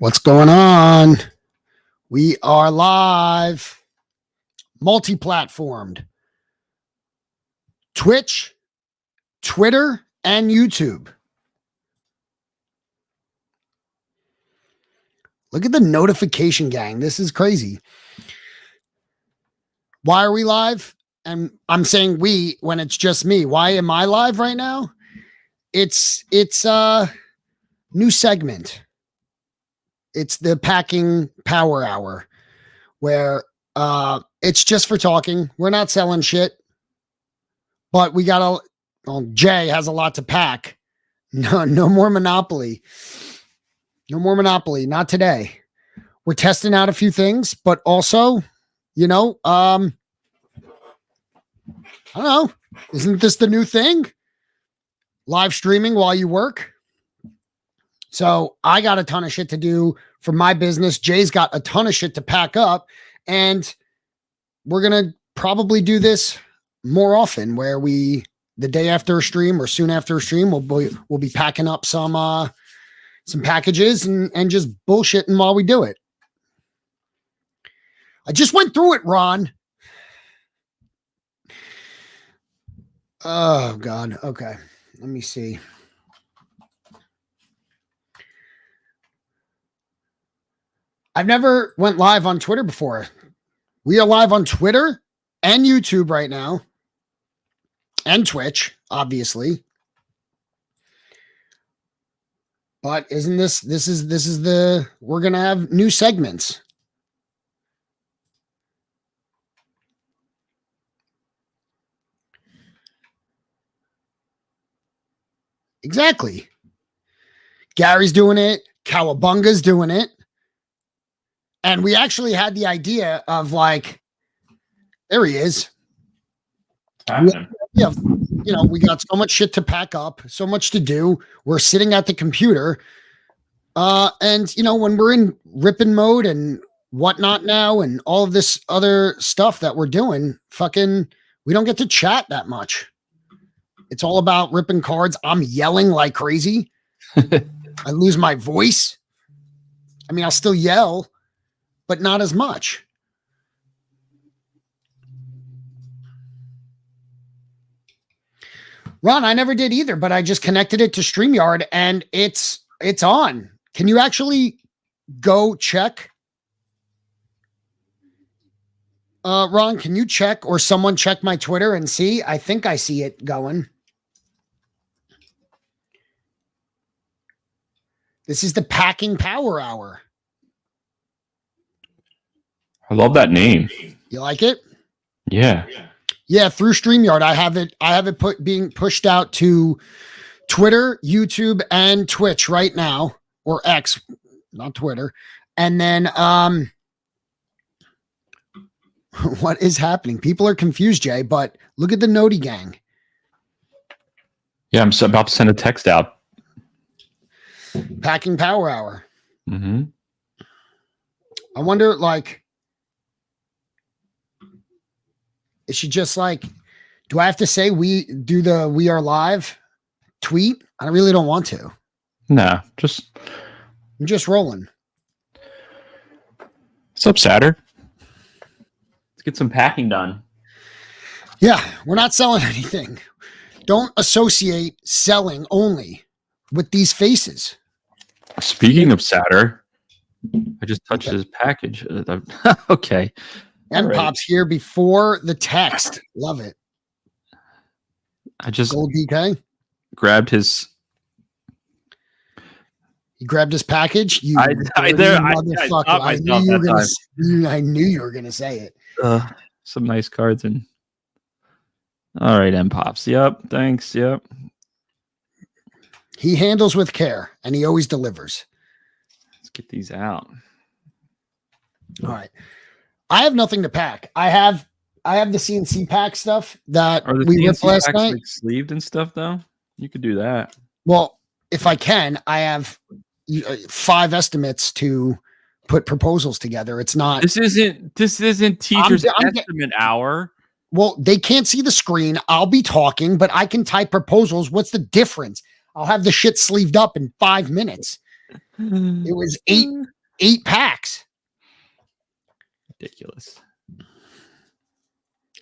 What's going on? We are live, multi-platformed. Twitch, Twitter, and YouTube. Look at the notification gang. This is crazy. Why are we live? And I'm saying we when it's just me. Why am I live right now? It's a new segment. It's the Packing Power Hour, where it's just for talking. We're not selling shit, but we got Jay has a lot to pack. No more Monopoly. No more Monopoly. Not today. We're testing out a few things, but also, I don't know. Isn't this the new thing? Live streaming while you work. So I got a ton of shit to do for my business. Jay's got a ton of shit to pack up, and we're going to probably do this more often where the day after a stream or soon after a stream, we'll be packing up some packages and just bullshitting while we do it. I just went through it, Ron. Oh God. Okay. Let me see. I've never went live on Twitter before. We are live on Twitter and YouTube right now. And Twitch, obviously. But isn't this is we're going to have new segments. Exactly. Gary's doing it. Cowabunga's doing it. And we actually had the idea of there he is. We got so much shit to pack up, so much to do. We're sitting at the computer. And when we're in ripping mode and whatnot now and all of this other stuff that we're doing, we don't get to chat that much. It's all about ripping cards. I'm yelling like crazy. I lose my voice. I mean, I'll still yell, but not as much. Ron, I never did either, but I just connected it to StreamYard and it's on. Can you actually go check? Ron, can you check or someone check my Twitter and see? I think I see it going. This is the Packing Power Hour. I love that name. You like it? Yeah. Yeah, through StreamYard. I have it being pushed out to Twitter, YouTube, and Twitch right now. Or X, not Twitter. And then what is happening? People are confused, Jay, but look at the Noti gang. Yeah, I'm about to send a text out. Packing Power Hour. Mm-hmm. I wonder, is she just do I have to say we are live tweet? I really don't want to. Nah, I'm just rolling. What's up, Satter? Let's get some packing done. Yeah, we're not selling anything. Don't associate selling only with these faces. Speaking of Satter, I just touched his package. Okay. And right. Pop's here before the text. Love it. I just Gold DK grabbed his. He grabbed his package. I knew you were gonna say it. Some nice cards and. All right, M Pops. Yep. Thanks. Yep. He handles with care, and he always delivers. Let's get these out. All right. I have nothing to pack. I have the CNC pack stuff that we ripped last night. Sleeved and stuff, though. You could do that. Well, if I can, I have 5 estimates to put proposals together. It's not. This isn't teacher's estimate hour. Well, they can't see the screen. I'll be talking, but I can type proposals. What's the difference? I'll have the shit sleeved up in 5 minutes. It was 8 packs. Ridiculous.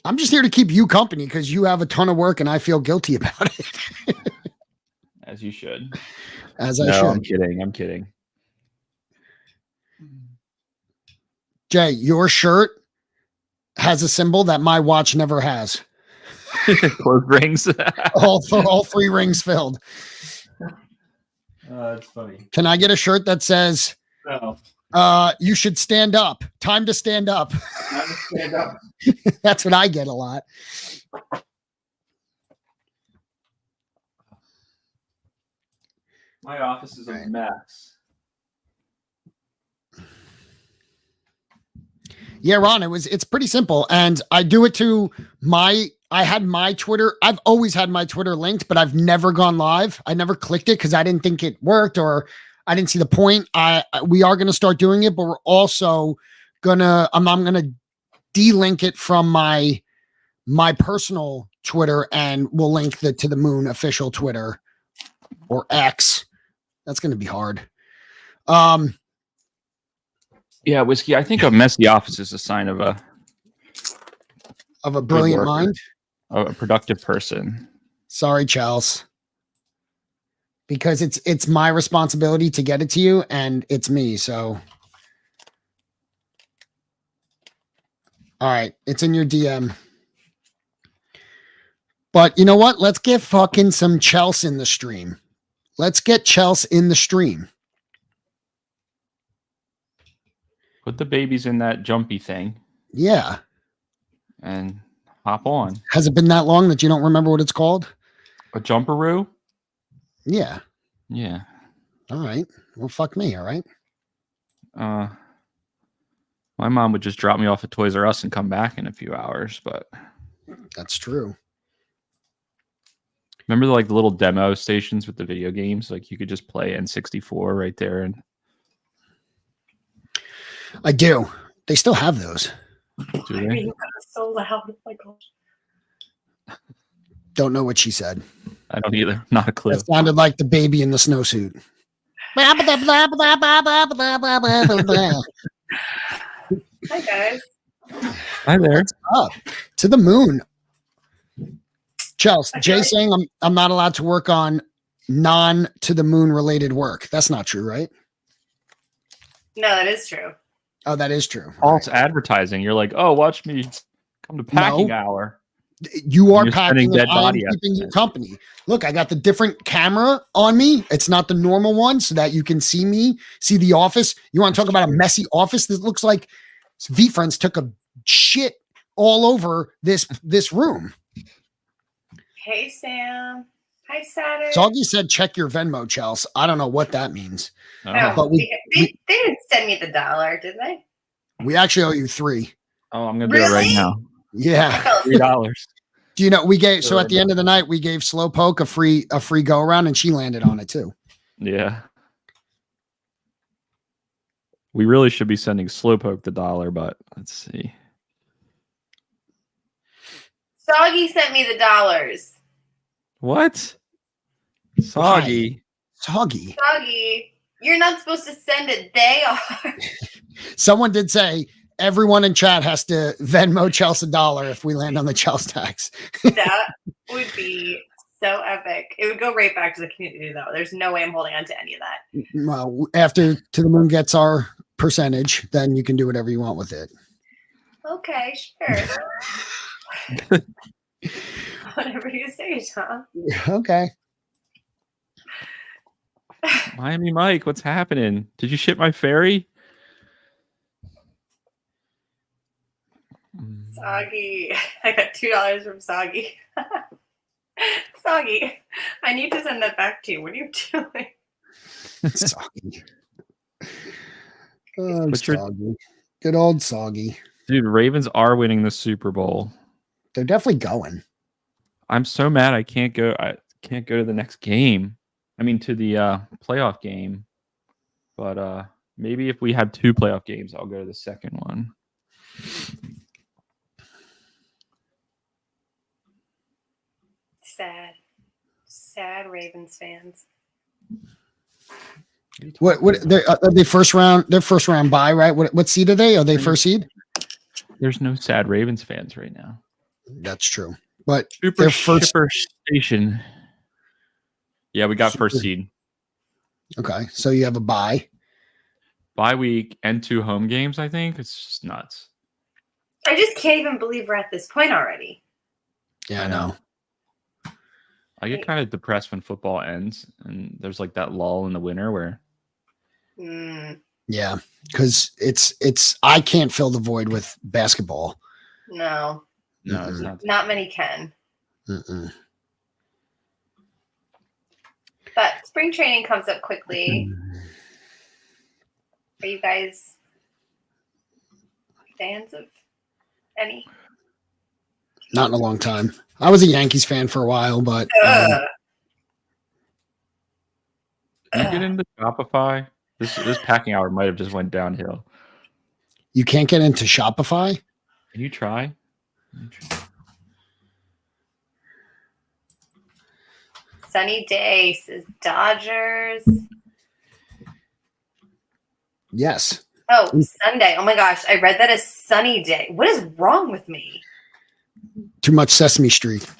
I'm just here to keep you company because you have a ton of work and I feel guilty about it. As you should. As I No, should. I'm kidding. I'm kidding. Jay, your shirt has a symbol that my watch never has. Close rings. all 3 rings filled. That's funny. Can I get a shirt that says, No. you should stand up. Time to stand up. Time to stand up. That's what I get a lot. My office is a mess. Yeah, Ron, it's pretty simple. And I do it to I had my Twitter. I've always had my Twitter linked, but I've never gone live. I never clicked it because I didn't think it worked or I didn't see the point. We are going to start doing it, but we're also I'm going to de-link it from my personal Twitter and we'll link to the Moon official Twitter or X. That's going to be hard. Yeah, Whiskey. I think a messy office is a sign of a brilliant mind. A productive person. Sorry, Charles. Because it's my responsibility to get it to you and it's me. So all right, it's in your DM. But you know what? Let's get fucking some Chelsea in the stream. Let's get Chelsea in the stream. Put the babies in that jumpy thing. Yeah. And hop on. Has it been that long that you don't remember what it's called? A jumperoo? Yeah. Yeah. All right. Well, fuck me. All right. My mom would just drop me off at Toys R Us and come back in a few hours, but that's true. Remember the little demo stations with the video games? Like you could just play N64 right there. And I do. They still have those. Do they? That was so loud. Oh my gosh. Don't know what she said. I don't either. Not a clue. It sounded like the baby in the snowsuit. Hi guys. Hi there. What's up? To the moon. Chelsea, Jay saying I'm not allowed to work on non to the moon related work. That's not true, right? No, that is true. Oh, that is true. False advertising. You're like, oh, watch me come to packing No. hour. You are You're packing spending dead and I am body keeping you company. Look, I got the different camera on me. It's not the normal one so that you can see me, see the office. You want to talk about a messy office? This looks like V-Friends took a shit all over this room. Hey Sam. Hi Saturn. Soggy said, check your Venmo, Chelsea. I don't know what that means. Oh, But they didn't send me the $1, did they? We actually owe you $3. Oh, I'm gonna do it right Really? now. Yeah. $3. Do you know we gave so at the end of the night we gave Slowpoke a free go around and she landed on it too. Yeah. We really should be sending Slowpoke the $1, but let's see. Soggy sent me the $. What? Soggy. Soggy. Soggy, you're not supposed to send it. They are. Someone did say everyone in chat has to Venmo Chelsea $1 if we land on the Chelsea tax. That would be so epic. It would go right back to the community, though. There's no way I'm holding on to any of that. Well, after To the Moon gets our percentage, then you can do whatever you want with it. Okay, sure. Whatever you say, Tom. Okay. Miami Mike, what's happening? Did you ship my ferry? Soggy. I got $2 from Soggy. Soggy, I need to send that back to you. What are you doing? Soggy. Oh, What's your- Soggy. Good old Soggy. Dude, Ravens are winning the Super Bowl. They're definitely going. I'm so mad I can't go to the next game. I mean to the playoff game. But maybe if we had 2 playoff games, I'll go to the second one. Sad. Sad Ravens fans. Are they first round? They're first round bye, right? What seed are they? Are they first seed? There's no sad Ravens fans right now. That's true. But Super they're first. Shipper Station. Yeah, we got first Super- seed. Okay, so you have a bye. Bye week and 2 home games, I think. It's just nuts. I just can't even believe we're at this point already. Yeah, I I know. know. I get kind of depressed when football ends and there's like that lull in the winter where Yeah, because it's I can't fill the void with basketball. No, no, it's Mm-mm. not many can. Mm-mm. But spring training comes up quickly. Are you guys fans of any? Not in a long time. I was a Yankees fan for a while, but Ugh. Can you get into Shopify? This packing hour might have just went downhill. you can't get into Shopify. Can you try? Sunny day says Dodgers. Yes. Oh, Sunday. Oh my gosh, I read that as sunny day. What is wrong with me? Too much Sesame Street.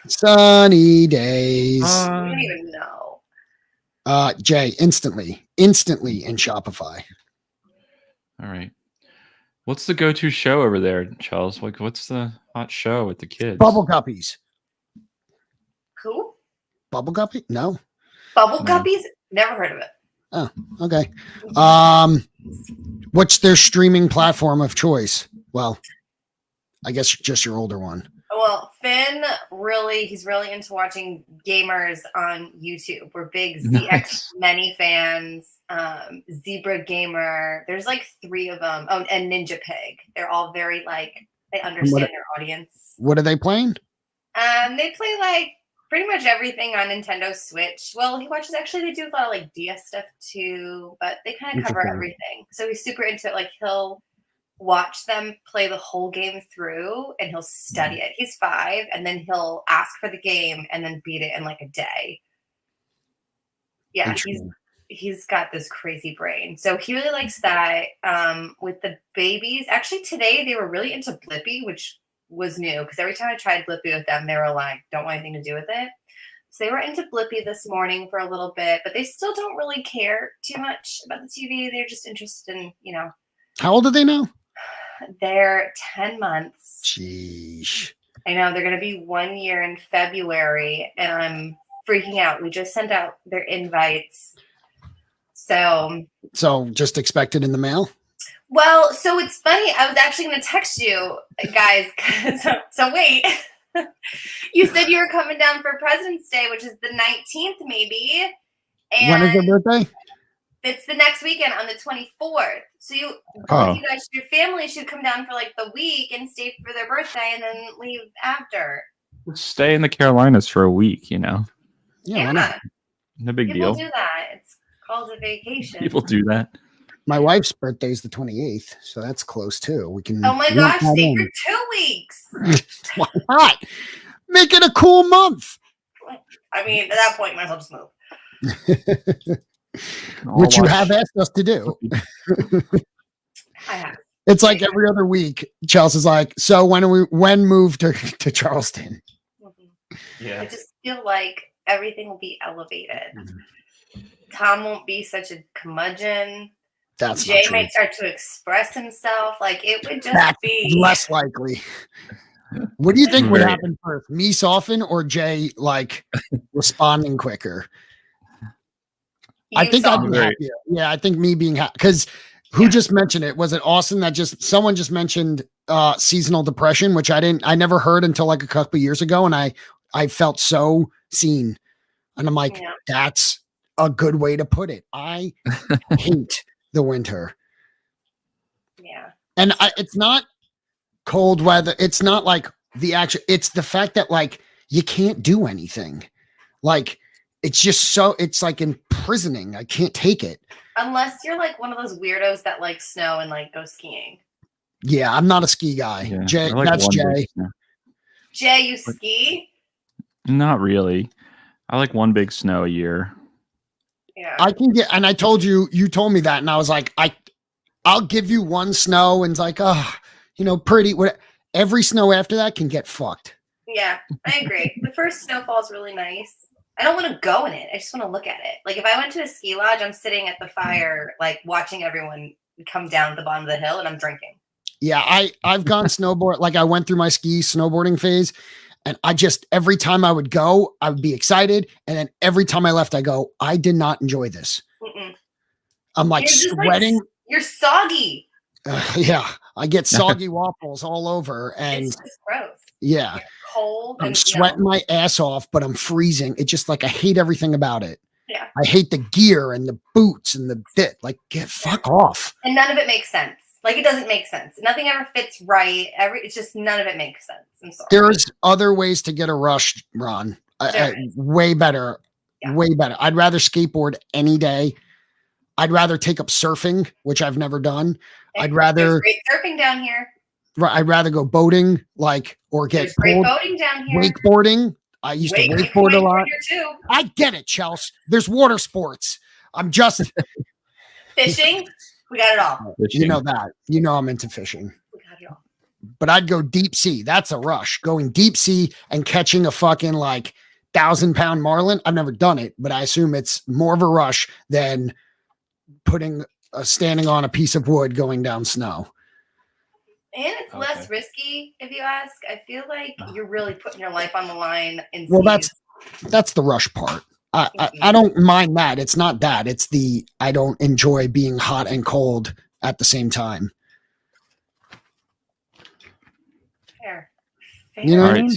Sunny days. I don't even know. Jay, instantly in Shopify. All right. What's the go-to show over there, Charles? Like, what's the hot show with the kids? Bubble Guppies. Who? Bubble Guppy? No. Bubble No. Guppies? Never heard of it. Okay. What's their streaming platform of choice? Well, I guess just your older one. Well, Finn he's really into watching gamers on YouTube. We're big ZX Nice. Many fans, Zebra Gamer. There's like 3 of them. Oh, and Ninja Pig. They're all very they understand their audience. What are they playing? They play like pretty much everything on Nintendo Switch. Well, they do a lot of DS stuff too, but they kind of cover Interesting. everything. So he's super into it. Like he'll watch them play the whole game through and he'll study it. He's 5 and then he'll ask for the game and then beat it in like a day. Yeah, he's got this crazy brain. So he really likes that. With the babies, actually today they were really into Blippi, which was new because every time I tried Blippi with them, they were like, don't want anything to do with it. So they were into Blippi this morning for a little bit, but they still don't really care too much about the TV. They're just interested in, How old are they now? they're 10 months. Sheesh. I know they're going to be 1 year in February and I'm freaking out. We just sent out their invites. So just expect it in the mail? Well, so it's funny. I was actually going to text you guys. So wait, you said you were coming down for President's Day, which is the 19th, maybe. And When is their birthday? it's the next weekend on the 24th. So you guys, your family should come down for like the week and stay for their birthday and then leave after. Stay in the Carolinas for a week, Yeah, why not? No big People deal. do that. It's called a vacation. People do that. My wife's birthday is the 28th, so that's close too. We can. Oh my link gosh, that stay in. for 2 weeks. Why not? Make it a cool month. I mean, at that point, you might as well just move. Which you have asked us to do. I have. It's like every other week. Chelsea's like, so when move to Charleston? I Yeah. just feel like everything will be elevated. Tom won't be such a curmudgeon. That's Jay not true. might start to express himself. Like it would just That's be less likely. What do you think would Right. happen first? Me soften or Jay responding quicker? I think I'd be Right. happier. Yeah, I think me being happy because who just mentioned it? Was it Austin that someone just mentioned seasonal depression, which I never heard until like a couple of years ago, and I felt so seen, and I'm like, Yeah. that's a good way to put it. I hate the winter, Yeah. and it's not cold weather. It's not like the actual. It's the fact that you can't do anything. It's just it's like imprisoning. I can't take it. Unless you're like one of those weirdos that like snow and like go skiing. Yeah, I'm not a ski guy. Yeah, Jay, I like that's one Jay. big snow. Jay, you ski? Not really. I like one big snow a year. Yeah. I can get, and I told you, you told me that, and I was like, I'll give you one snow, and it's like, oh, pretty. What? Every snow after that can get fucked. Yeah, I agree. The first snowfall is really nice. I don't want to go in it. I just want to look at it. Like if I went to a ski lodge, I'm sitting at the fire, like watching everyone come down the bottom of the hill, and I'm drinking. Yeah, I've gone snowboard. Like I went through my ski snowboarding phase, and I just every time I would go, I would be excited, and then every time I left, I go, I did not enjoy this. Mm-mm. I'm like You're just, like, sweating. You're soggy. Yeah, I get soggy waffles all over, and It's just gross. yeah, You're cold. I'm and sweating my ass off, but I'm freezing. It's just like I hate everything about it. Yeah. I hate the gear and the boots and the fit. Like, get fuck off. And none of it makes sense. Like it doesn't make sense. Nothing ever fits right. It's just none of it makes sense. I'm sorry. There's other ways to get a rush, Ron. There is. Way better. Yeah. Way better. I'd rather skateboard any day. I'd rather take up surfing, which I've never done. I'd rather There's great surfing down here. I'd rather go boating, or get There's great pulled. boating down here. Wakeboarding. I used to wakeboard a lot. Here too. I get it, Chelsea. There's water sports. I'm just, Fishing. We got it all. you know that. You know I'm into fishing. We got it all. But I'd go deep sea. That's a rush. Going deep sea and catching a fucking 1,000-pound marlin. I've never done it, but I assume it's more of a rush than standing on a piece of wood going down snow. And it's less risky, if you ask. I feel like you're really putting your life on the line. Well, that's the rush part. I don't mind that. It's not that. It's I don't enjoy being hot and cold at the same time. Fair. You know All what I right. mean?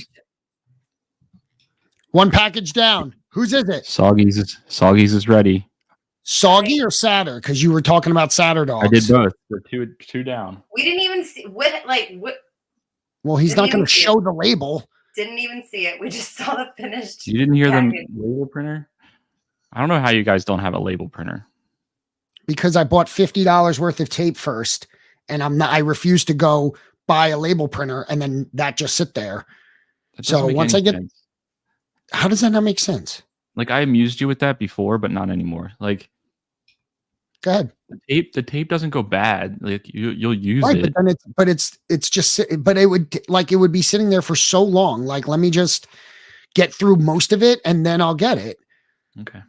One package down. Whose is it? Soggy's is ready. Soggy or Satter? Because you were talking about Satter dogs. I did both. We're two down. We didn't even see what. Well, he's not Didn't going even to see show the label. Didn't even see it. We just saw the finished. You didn't hear the package. label printer? I don't know how you guys don't have a label printer. Because I bought $50 worth of tape first, and I refuse to go buy a label printer, and then that just sit there. That So doesn't make once any I get- sense. How does that not make sense? Like I amused you with that before, but not anymore. Like Go ahead. the tape doesn't go bad. Like you'll use Right, it. but then it's just but it would be sitting there for so long. Like, let me just get through most of it, and then I'll get it. Okay.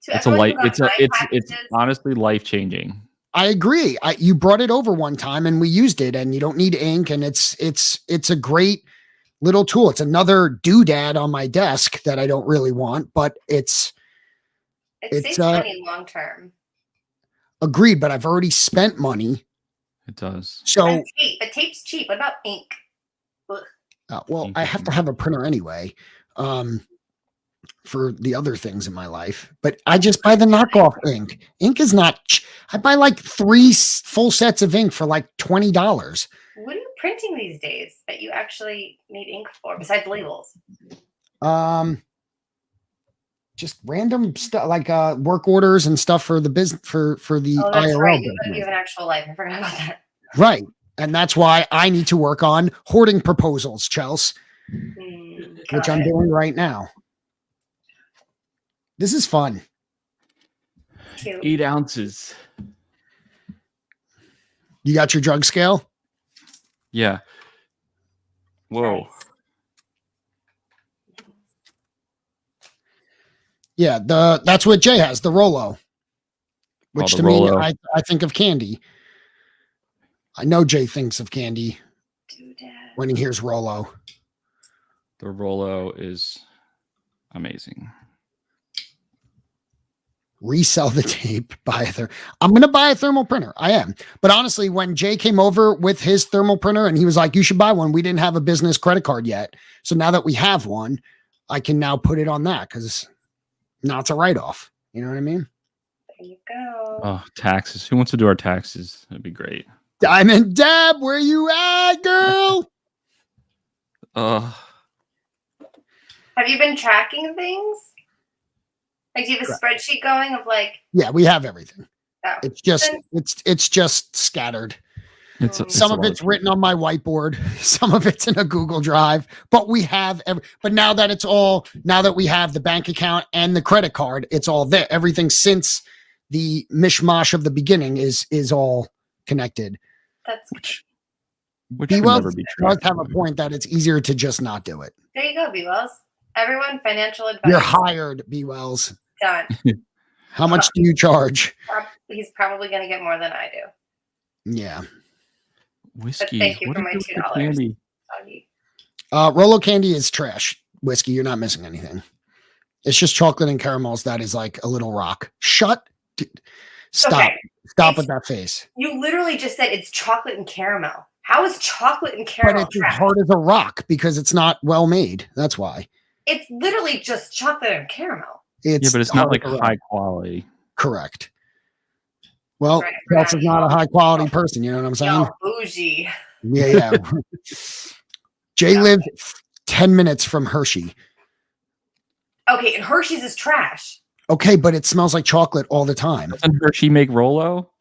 To It's a everyone light. who got It's my it's packages, honestly life changing. I agree. You brought it over one time, and we used it, and you don't need ink, and it's a great little tool. It's another doodad on my desk that I don't really want, but it it's, saves money long term. agreed. But I've already spent money, It does. so And tape, but tape's cheap. What about ink? Ugh. well, I have to have a printer anyway. For the other things in my life, but I just buy the knockoff ink. Ink is not. I buy 3 full sets of ink for $20. What are you printing these days that you actually need ink for besides labels? Just random stuff work orders and stuff for the business for the Oh, that's IRL right. business. You have an actual life. I forgot about that. Right, and that's why I need to work on hoarding proposals, Chelsea, which Got I'm it. doing right now. This is fun. Cute. 8 ounces. You got your drug scale? Yeah. Whoa. Nice. Yeah, that's what Jay has, the Rolo. Which the to Rolo. me, I think of candy. I know Jay thinks of candy Doodad. when he hears Rolo. The Rolo is amazing. Resell the tape, I'm going to buy a thermal printer. I am. But honestly, when Jay came over with his thermal printer and he was like, you should buy one, we didn't have a business credit card yet. So now that we have one, I can now put it on that because now it's a write-off. You know what I mean? There you go. Oh, taxes. Who wants to do our taxes? That'd be great. Diamond Dab, where you at, girl? Oh, Have you been tracking things? Do you have a spreadsheet going of Yeah, we have everything. oh, It's just Then- it's just scattered. Some a of lot it's written on my whiteboard. Some of it's in a Google Drive. But we have but now that we have the bank account and the credit card, it's all there. Everything since the mishmash of the beginning is all connected. That's which B would Wells never be does true. have a point that it's easier to just not do it. there. You go, B Wells. Everyone, financial advice. You're hired, B Wells. Done. How much do you charge? He's probably going to get more than I do. Yeah. Whiskey. thank you What for is my it with the $2. candy? Doggy. Rolo candy is trash. Whiskey, you're not missing anything. It's just chocolate and caramels that is like a little rock. Stop. Okay. Stop with that face. You literally just said it's chocolate and caramel. How is chocolate and But caramel it's as trash? hard as a rock because it's not well made. That's why. It's literally just chocolate and caramel. It's Yeah, but it's not hard like as a rock. high quality. Correct. Well, That's right. Kelsey's not a high quality person. You know what I'm saying? Yo, bougie. Yeah. Jay Yeah. lived 10 minutes from Hershey. Okay, and Hershey's is trash. Okay, but it smells like chocolate all the time. Doesn't Hershey make Rolo?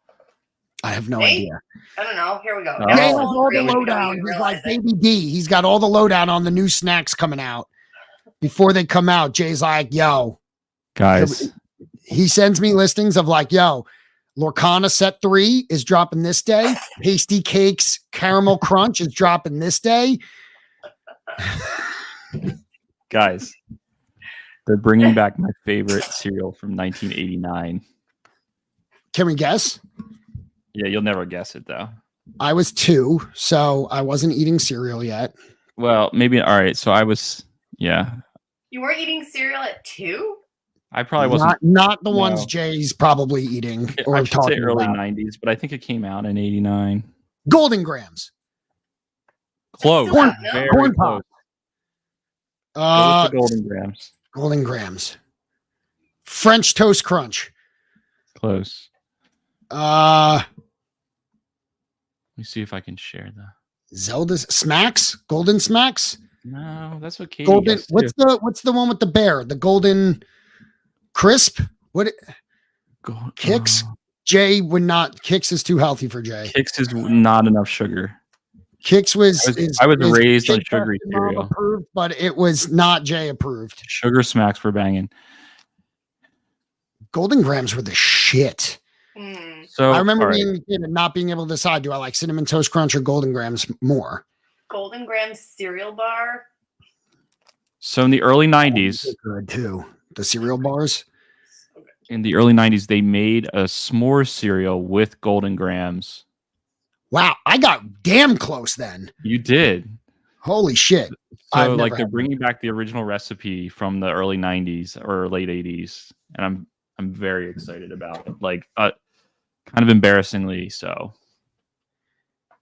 I have no Hey, idea. I don't know. Here we go. Oh. Now Jay has it's all the really don't lowdown. even He's realize like it. Baby D. He's got all the lowdown on the new snacks coming out. Before they come out, Jay's like, yo, Guys, he sends me listings of like, yo, Lorcana set 3 is dropping this day. Pasty Cakes Caramel Crunch is dropping this day. guys, they're bringing back my favorite cereal from 1989. Can we guess? Yeah, you'll never guess it though. I was 2, so I wasn't eating cereal yet. Well, maybe. All right. So I was, yeah, You weren't eating cereal at 2? I probably wasn't. Not the ones No. Jay's probably eating or I should say talking early about. 90s, but I think it came out in 89. Golden Grams. Close. Corn- Very corn close. pop. Go with the Golden Grams. Golden Grams. French Toast Crunch. Close. Uh, Let me see if I can share the. Zelda's Smacks. Golden Smacks. No, that's what Katie Golden. gets too. What's the one with the bear? The Golden Crisp. What? Go- Kicks? Jay would not. Kicks is too healthy for Jay. Kicks is not enough sugar. Kicks was. I was is raised on Jay sugary Preston Mom cereal. approved, but it was not Jay approved. Sugar smacks were banging. Golden Grams were the shit. Mm. So I remember all right. being a kid and not being able to decide: do I like Cinnamon Toast Crunch or Golden Grams more? Golden Grams cereal bar. So in the early 90s, Good too. The cereal bars. they made a s'more cereal with Golden Grams. Wow, I got damn close then. You did. Holy shit! So I've like never they're had bringing back the original recipe from the early 90s or late 80s, and I'm very excited about it. Like kind of embarrassingly so.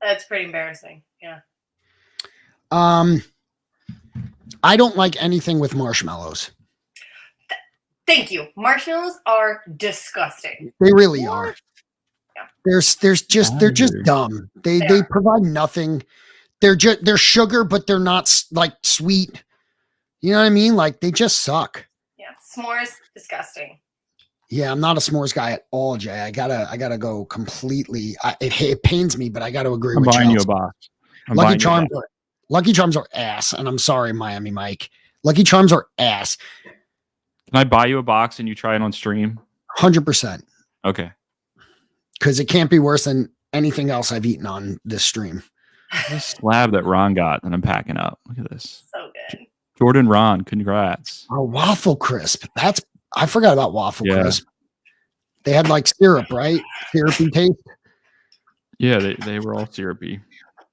That's pretty embarrassing. Yeah. I don't like anything with marshmallows. Thank you. Marshmallows are disgusting. They really are. Yeah. They're just Fire. dumb. They They are. provide nothing. They're sugar, but they're not like sweet. You know what I mean? Like they just suck. Yeah. S'mores, disgusting. Yeah, I'm not a s'mores guy at all, Jay. I gotta go completely. It pains me, but I got to agree I'm with buying you a Chelsea. box. I'm Lucky buying you a Charms box. Lucky Charms are ass, and I'm sorry, Miami Mike. Lucky Charms are ass, Can I buy you a box and you try it on stream? 100%. Okay. Because it can't be worse than anything else I've eaten on this stream. This slab that Ron got that I'm packing up. Look at this. So good. Jordan Ron, congrats. Oh, waffle crisp. I forgot about waffle Yeah. crisp. They had like syrup, right? Syrupy taste. Yeah, they were all syrupy.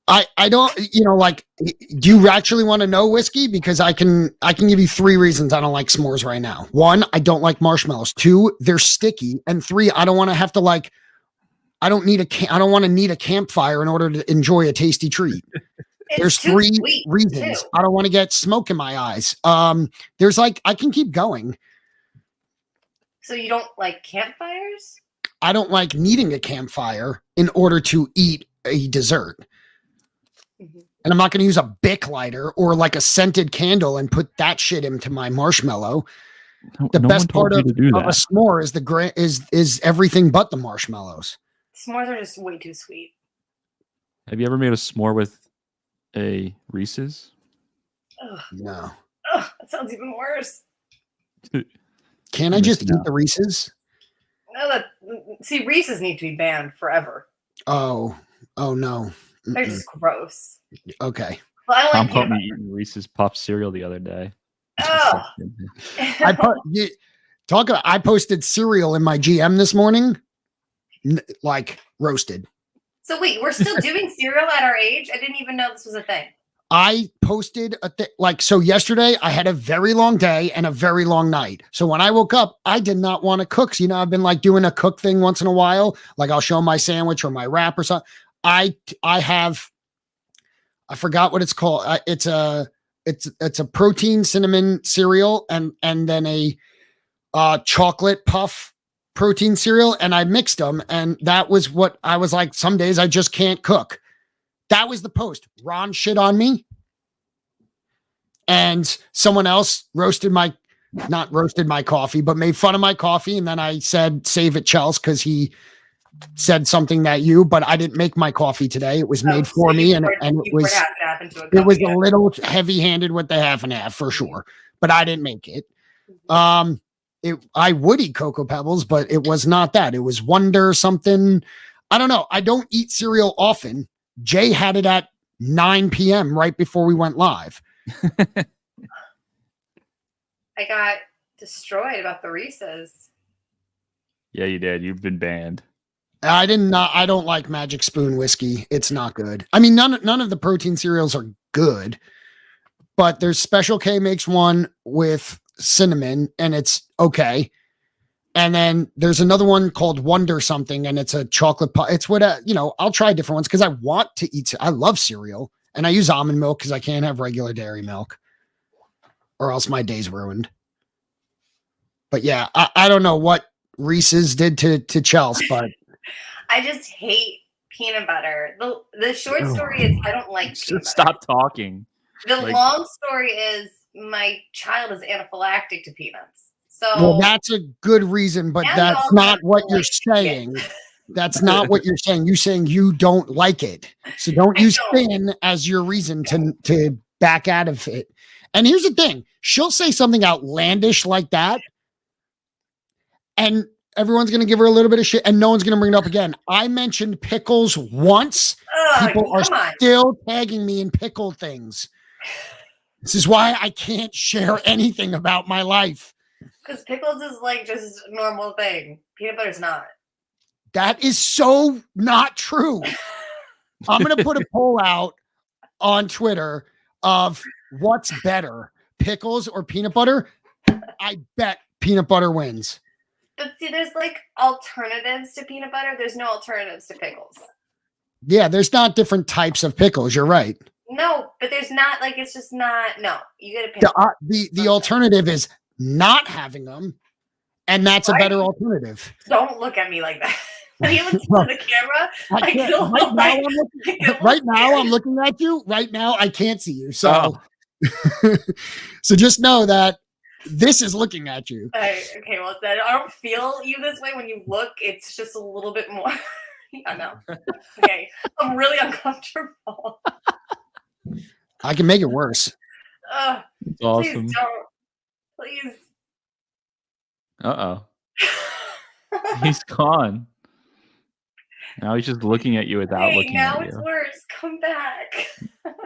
I don't, like, do you actually want to know, Whiskey? Because I can give you 3 reasons I don't like s'mores right now. 1, I don't like marshmallows. 2, they're sticky. And 3, I don't want to have to I don't want to need a campfire in order to enjoy a tasty treat. It's There's too 3 sweet, reasons. too. I don't want to get smoke in my eyes. There's I can keep going. So you don't like campfires? I don't like needing a campfire in order to eat a dessert. Mhm. And I'm not going to use a Bic lighter or like a scented candle and put that shit into my marshmallow. The No best one told part you of to do a that. s'more is everything but the marshmallows. S'mores are just way too sweet. Have you ever made a s'more with a Reese's? Ugh, No. that sounds even worse. Can I Missing just eat out. the Reese's? No, see, Reese's need to be banned forever. Oh no. They're Mm-mm. just gross. Okay. Well, I Tom like caught peanut me eating Reese's Puff cereal the other day. Oh. I I posted cereal in my GM this morning, like roasted. So wait, we're still doing cereal at our age? I didn't even know this was a thing. I posted so yesterday I had a very long day and a very long night. So when I woke up, I did not want to cook. So, I've been like doing a cook thing once in a while. Like I'll show my sandwich or my wrap or something. I forgot what it's called. It's a protein cinnamon cereal and then a chocolate puff protein cereal. And I mixed them. And that was what I was like. Some days I just can't cook. That was the post. Ron shit on me. And someone else not roasted my coffee, but made fun of my coffee. And then I said, save it, Chels, because he said something but I didn't make my coffee today. It was made for me. And it was a little heavy handed with the half and half for sure, but I didn't make it. I would eat Cocoa Pebbles, but it was not that. It was Wonder something. I don't know. I don't eat cereal often. Jay had it at 9 p.m. right before we went live. I got destroyed about the Reese's. Yeah, you did. You've been banned. I don't like Magic Spoon whiskey. It's not good. I mean, none of the protein cereals are good, but there's Special K makes one with cinnamon and it's okay. And then there's another one called Wonder something, and it's a chocolate pie. It's what I'll try different ones because I want to eat. I love cereal, and I use almond milk because I can't have regular dairy milk, or else my day's ruined. But yeah, I don't know what Reese's did to Chelsea, but I just hate peanut butter. The short story is I don't like peanut butter. Stop talking. The long story is my child is anaphylactic to peanuts. So well, that's a good reason, but that's not what you're saying. That's not what you're saying. You're saying you don't like it. So don't use thin as your reason to back out of it. And here's the thing. She'll say something outlandish like that, and everyone's going to give her a little bit of shit, and no one's going to bring it up again. I mentioned pickles once. People are still tagging me in pickle things. This is why I can't share anything about my life. Because pickles is like just a normal thing. Peanut butter's not. That is so not true. I'm going to put a poll out on Twitter of what's better, pickles or peanut butter. I bet peanut butter wins. But see, there's like alternatives to peanut butter. There's no alternatives to pickles. Yeah, there's not different types of pickles. You're right. No, but there's not it's just not. No, you get a pickle. The alternative is not having them, and that's a better alternative. Don't look at me like that. When you look at the camera, right now I'm looking at you. Right now I can't see you. So, so just know that this is looking at you. Okay, well then I don't feel you this way when you look. It's just a little bit more. I know. Okay, I'm really uncomfortable. I can make it worse. It's awesome. Please don't. Please. He's gone. Now he's just looking at you without looking at you. Now it's worse. Come back.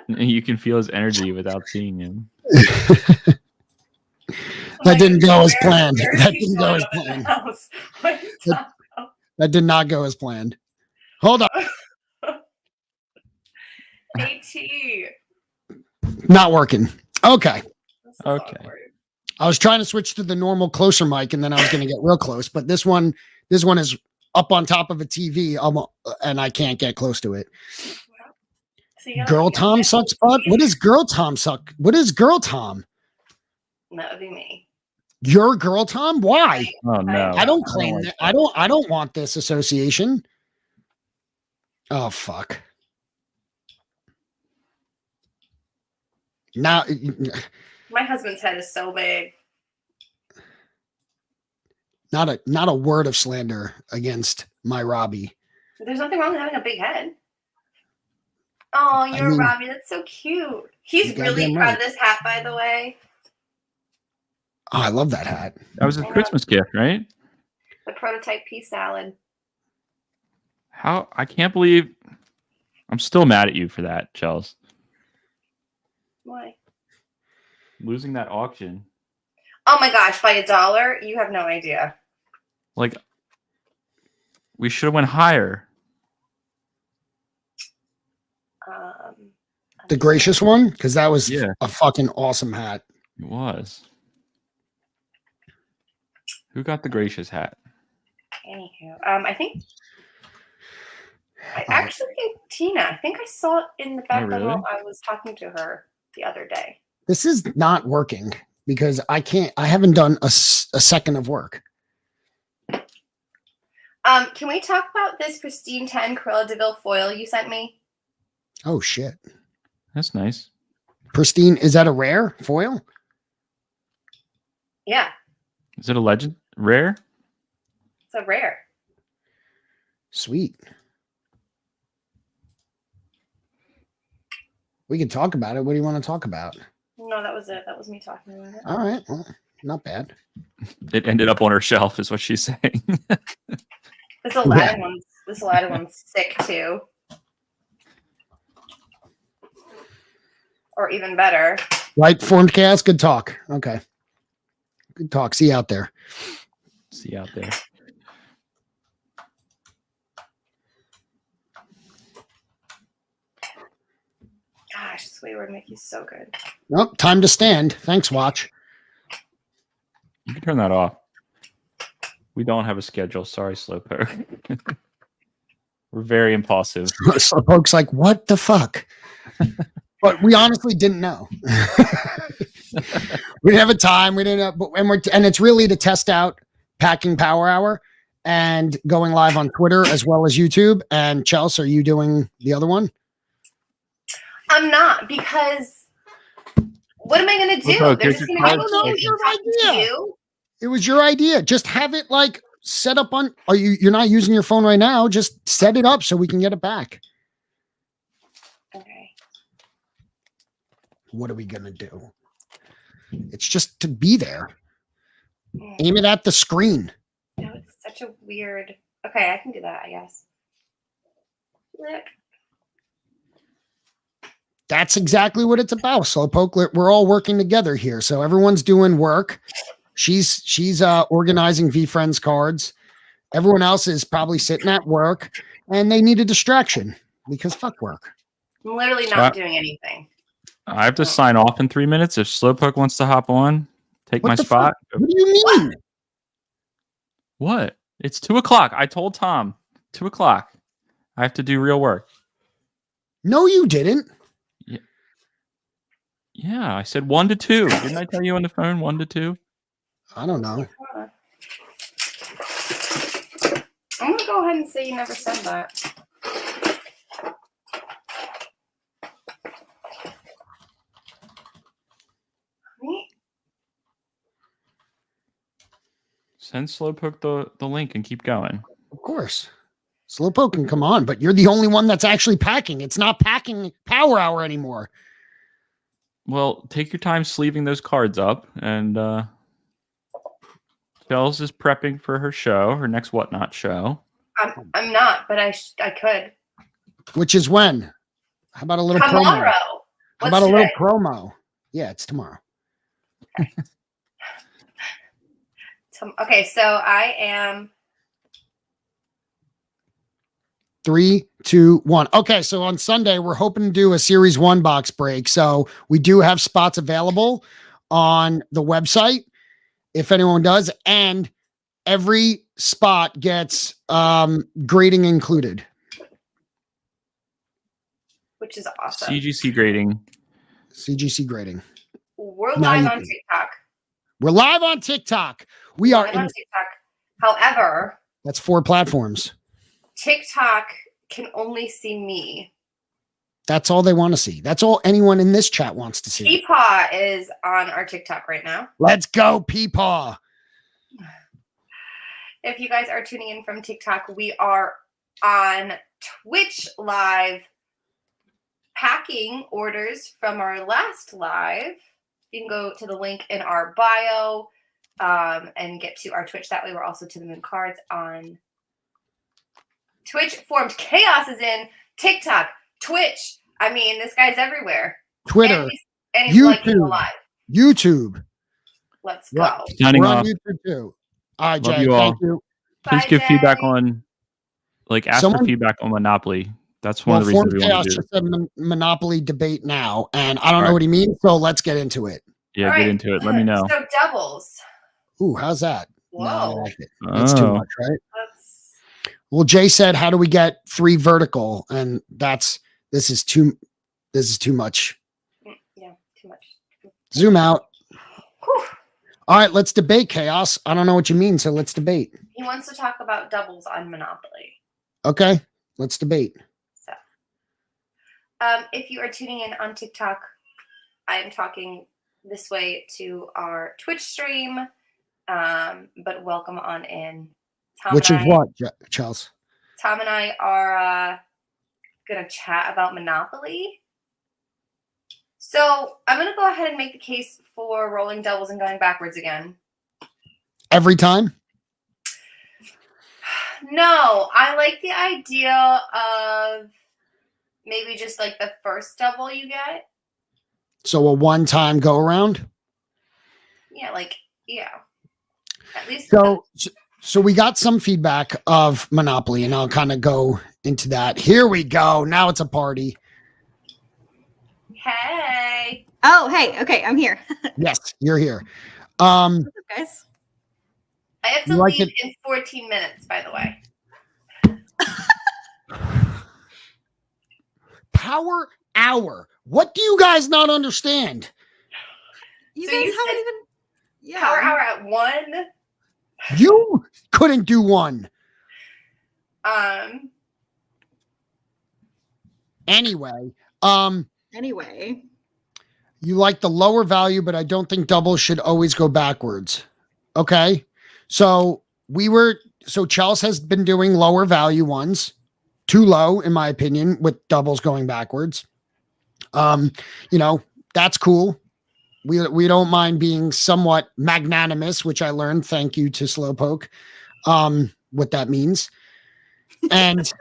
You can feel his energy without seeing him. That didn't go as planned. That didn't go as planned. That did not go as planned. Hold on. AT. Not working. Okay. Okay. I was trying to switch to the normal closer mic, and then I was going to get real close, but this one is up on top of a TV, and I can't get close to it. Girl Tom sucks butt. What is Girl Tom suck? What is Girl Tom? That would be me. Your Girl Tom? Why? Oh no! I don't claim that. I don't want this association. Oh fuck! Now, my husband's head is so big. Not a word of slander against my Robbie. There's nothing wrong with having a big head. Oh, I you're mean- Robbie. That's so cute. He's You're really goddamn proud right. of this hat, by the way. Oh, I love that hat. That was a I know. Christmas gift, right? The prototype pea salad. How I can't believe I'm still mad at you for that, Chels. Why? Losing that auction. Oh my gosh, by $1? You have no idea. Like we should have went higher. The gracious one, because that was Yeah. a fucking awesome hat. It was. Who got the gracious hat? Anywho, I actually think Tina. I think I saw it in the background really? while I was talking to her the other day. This is not working because I haven't done a second of work. Can we talk about this Pristine 10 Cruella de Vil foil you sent me? Oh shit. That's nice. Pristine, is that a rare foil? Yeah, Is it a legend? Rare? it's a rare. Sweet. We can talk about it. What do you want to talk about? No, that was it. That was me talking about it. All right. Well, not bad. It ended up on her shelf, is what she's saying. This Aladdin one's sick too. Or even better. Right, formed chaos. Good talk. Okay. Good talk. See you out there. See you out there. Gosh, this Wayward Mickey's so good. Nope. Time to stand. Thanks, watch. You can turn that off. We don't have a schedule. Sorry, Slowpoke. We're very impulsive. So folks like, what the fuck? But we honestly didn't know. We didn't have a time. We didn't know, and it's really to test out Packing Power Hour and going live on Twitter as well as YouTube. And Chelsea, are you doing the other one? I'm not, because what am I going to do? Look, They're here's just your going to card. have No, me your talking to idea. you. It was your idea. Just have it like set up on. You're not using your phone right now. Just set it up so we can get it back. Okay. What are we gonna do? It's just to be there. Aim it at the screen. No, it's such a weird. Okay, I can do that, I guess. Look. That's exactly what it's about. Slowpoke, we're all working together here. So everyone's doing work. She's organizing VFriends cards. Everyone else is probably sitting at work and they need a distraction because fuck work. I'm literally So not doing anything. I have to sign off in 3 minutes. If Slowpoke wants to hop on, take What my the spot. What do you mean? What? It's 2:00. I told Tom 2:00. I have to do real work. No, you didn't. Yeah, I said 1 to 2. Didn't I tell you on the phone 1 to 2? I don't know. Huh. I'm going to go ahead and say you never said that. Right? Send Slowpoke the link and keep going. Of course. Slowpoke can come on, but you're the only one that's actually packing. It's not Packing Power Hour anymore. Well, take your time sleeving those cards up, and Chels is prepping for her show, her next Whatnot show. I'm not, but I could. Which is when? How about a little promo? Tomorrow. How What's about a little today? promo? Yeah, it's tomorrow. Okay, so I am. 3, 2, 1. Okay, so on Sunday we're hoping to do a Series 1 box break. So we do have spots available on the website if anyone does, and every spot gets grading included. Which is awesome. CGC grading. CGC grading. We're Now live you on can- TikTok. We're live on TikTok. We are Live in on TikTok. However, that's 4 platforms. TikTok can only see me. That's all they want to see. That's all anyone in this chat wants to see. Peepaw is on our TikTok right now. Let's go, Peepaw. If you guys are tuning in from TikTok, we are on Twitch live packing orders from our last live, you can go to the link in our bio and get to our Twitch. That way we're also to the Moon Cards on Twitch. Formed Chaos is in TikTok, Twitch. I mean, this guy's everywhere. Twitter, and he's liking the YouTube. live. YouTube. Let's Right. go. Signing We're on off. YouTube too. All right, Love Jay. you all. Thank you. Please Bye, give feedback Jay. on, ask Someone- for feedback on Monopoly. That's one Well, of the reasons Form we want Chaos to do just it. said Monopoly debate now, and I don't know All right. what he means, so let's get into it. Yeah, All get right. into it. Let me know. So doubles. Ooh, how's that? No, I Whoa. like it. That's too Oh. much, right? That's Well, Jay said, "How do we get 3 vertical?" And this is too much. yeah, too much. Zoom out. Whew. All right, let's debate, Chaos. I don't know what you mean, so let's debate. He wants to talk about doubles on Monopoly. Okay, let's debate. So, if you are tuning in on TikTok, I am talking this way to our Twitch stream. But welcome on in. Tom Which and is I- what, Chels? Tom and I are gonna chat about Monopoly. So I'm gonna go ahead and make the case for rolling doubles and going backwards again. Every time? No, I like the idea of maybe just like the first double you get. So a one-time go around? Yeah, at least. So we got some feedback of Monopoly, and I'll kind of go into that. Here we go. Now it's a party. Hey. Oh, hey. Okay, I'm here. Yes, you're here. What's up, guys? I have You to like leave it- in 14 minutes, by the way. Power hour. What do you guys not understand? You So guys you haven't said even. Yeah. Power hour at 1. You couldn't do one. Anyway, Anyway. you like the lower value, but I don't think doubles should always go backwards. Okay. So Chelsea has been doing lower value ones, too low, in my opinion, with doubles going backwards. That's cool. We don't mind being somewhat magnanimous, which I learned. Thank you to Slowpoke. What that means. And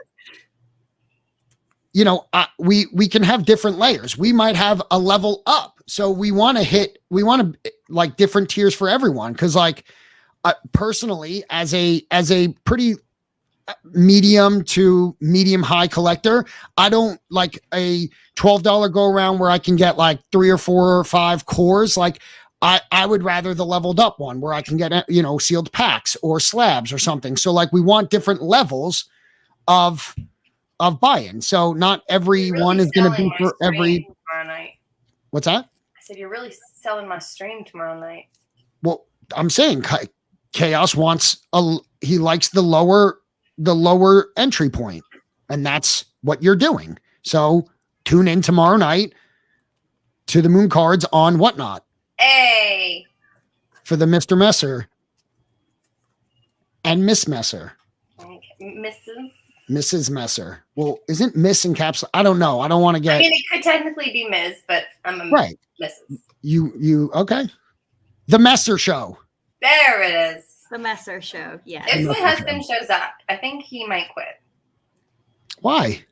we can have different layers. We might have a level up. So we want to like different tiers for everyone. Cause personally, as a pretty medium to medium high collector, I don't like a $12 go around where I can get like 3 or 4 or 5 cores. Like I would rather the leveled up one where I can get, sealed packs or slabs or something. So like we want different levels of buy-in. So not everyone is going to be for every. Tomorrow night. What's that? I said you're really selling my stream tomorrow night. Well, I'm saying Chaos he likes the lower entry point, and that's what you're doing. So tune in tomorrow night to the Moon Cards on Whatnot Hey. for the Mr. Messer and Miss Messer, Okay. Mrs. Messer. Well, isn't Miss in caps? I don't know. I don't want to get I mean, it could technically be Ms., but I'm a right. Mrs. You okay? The Messer Show. There it is. The Messer Show. Yeah. If my Messer husband shows up, I think he might quit Why?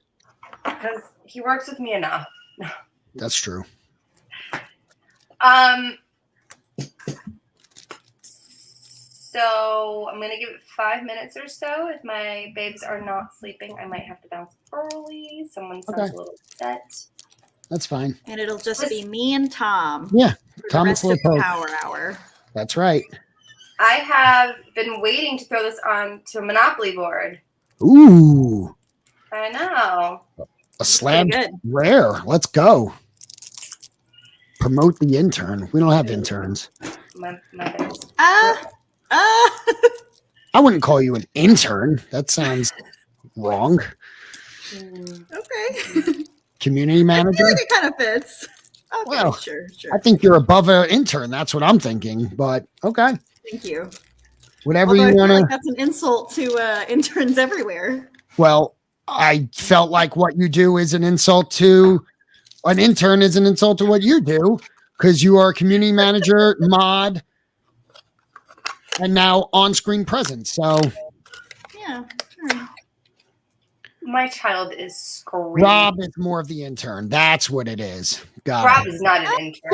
because he works with me enough. That's true. So I'm gonna give it 5 minutes or so. If my babes are not sleeping, I might have to bounce early. Someone sounds Okay. a little upset. That's fine. And it'll just be me and Tom. Yeah, For the Tom and rest of the Slowpoke. Power Hour. That's right. I have been waiting to throw this on to a Monopoly board. Ooh, I know. a slab Pretty good. rare. Let's go. Promote the intern. We don't have interns. My babes. I wouldn't call you an intern. That sounds wrong. Okay. Community I manager. feel like it kind of fits. Okay, Well, sure. I think you're above an intern. That's what I'm thinking. But okay, Thank you. whatever Although I you feel want like to. that's an insult to interns everywhere. Well, I felt like what you do is an insult to An intern is an insult to what you do because you are a community manager, mod, and now on-screen presence. So Yeah. Sure. My child is screaming. Rob is more of the intern. That's what it is. Got Rob it. is not an intern.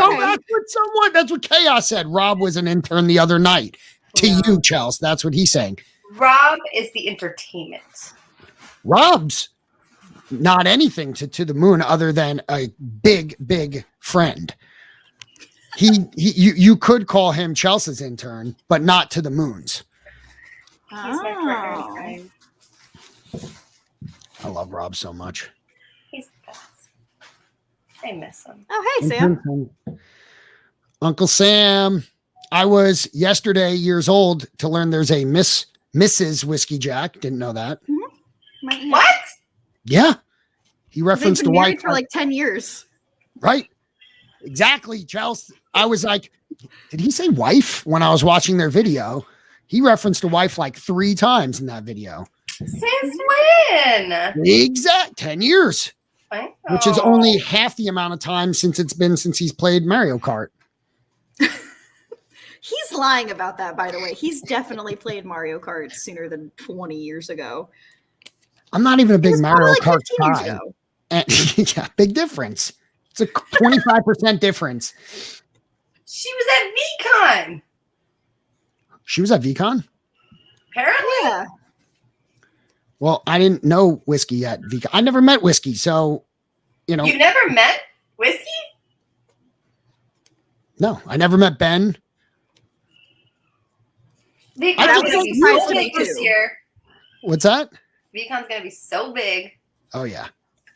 So that's what Chaos said. Rob was an intern the other night. To No. you, Chels. That's what he's saying. Rob is the entertainment. Rob's not anything to the moon other than a big friend. You could call him Chelsea's intern, but not to the moons. He's my partner in Oh. crime. I love Rob so much. He's the best. I miss him. Oh, hey, Sam. Uncle Sam. I was yesterday years old to learn there's a Mrs. Whiskey Jack. Didn't know that. My aunt. What? Yeah. He They've referenced the been married wife. for like 10 years. Right. Exactly, Chelsea. I was like, did he say wife when I was watching their video? He referenced a wife like 3 times in that video. Since when? Exact 10 years, I which is know. only half the amount of time since he's played Mario Kart. He's lying about that, by the way. He's definitely played Mario Kart sooner than 20 years ago. I'm not even a It big was Mario probably like Kart 15 years guy. ago. And, yeah, big difference. It's a 25% difference. She was at VCon. She was at VCon? Apparently. Yeah. Well, I didn't know Whiskey at VCon. I never met Whiskey, so, you know. You never met Whiskey? No, I never met Ben. VCon's I gonna think be that's so surprising big this too. year. What's that? VCon's gonna be so big. Oh, yeah.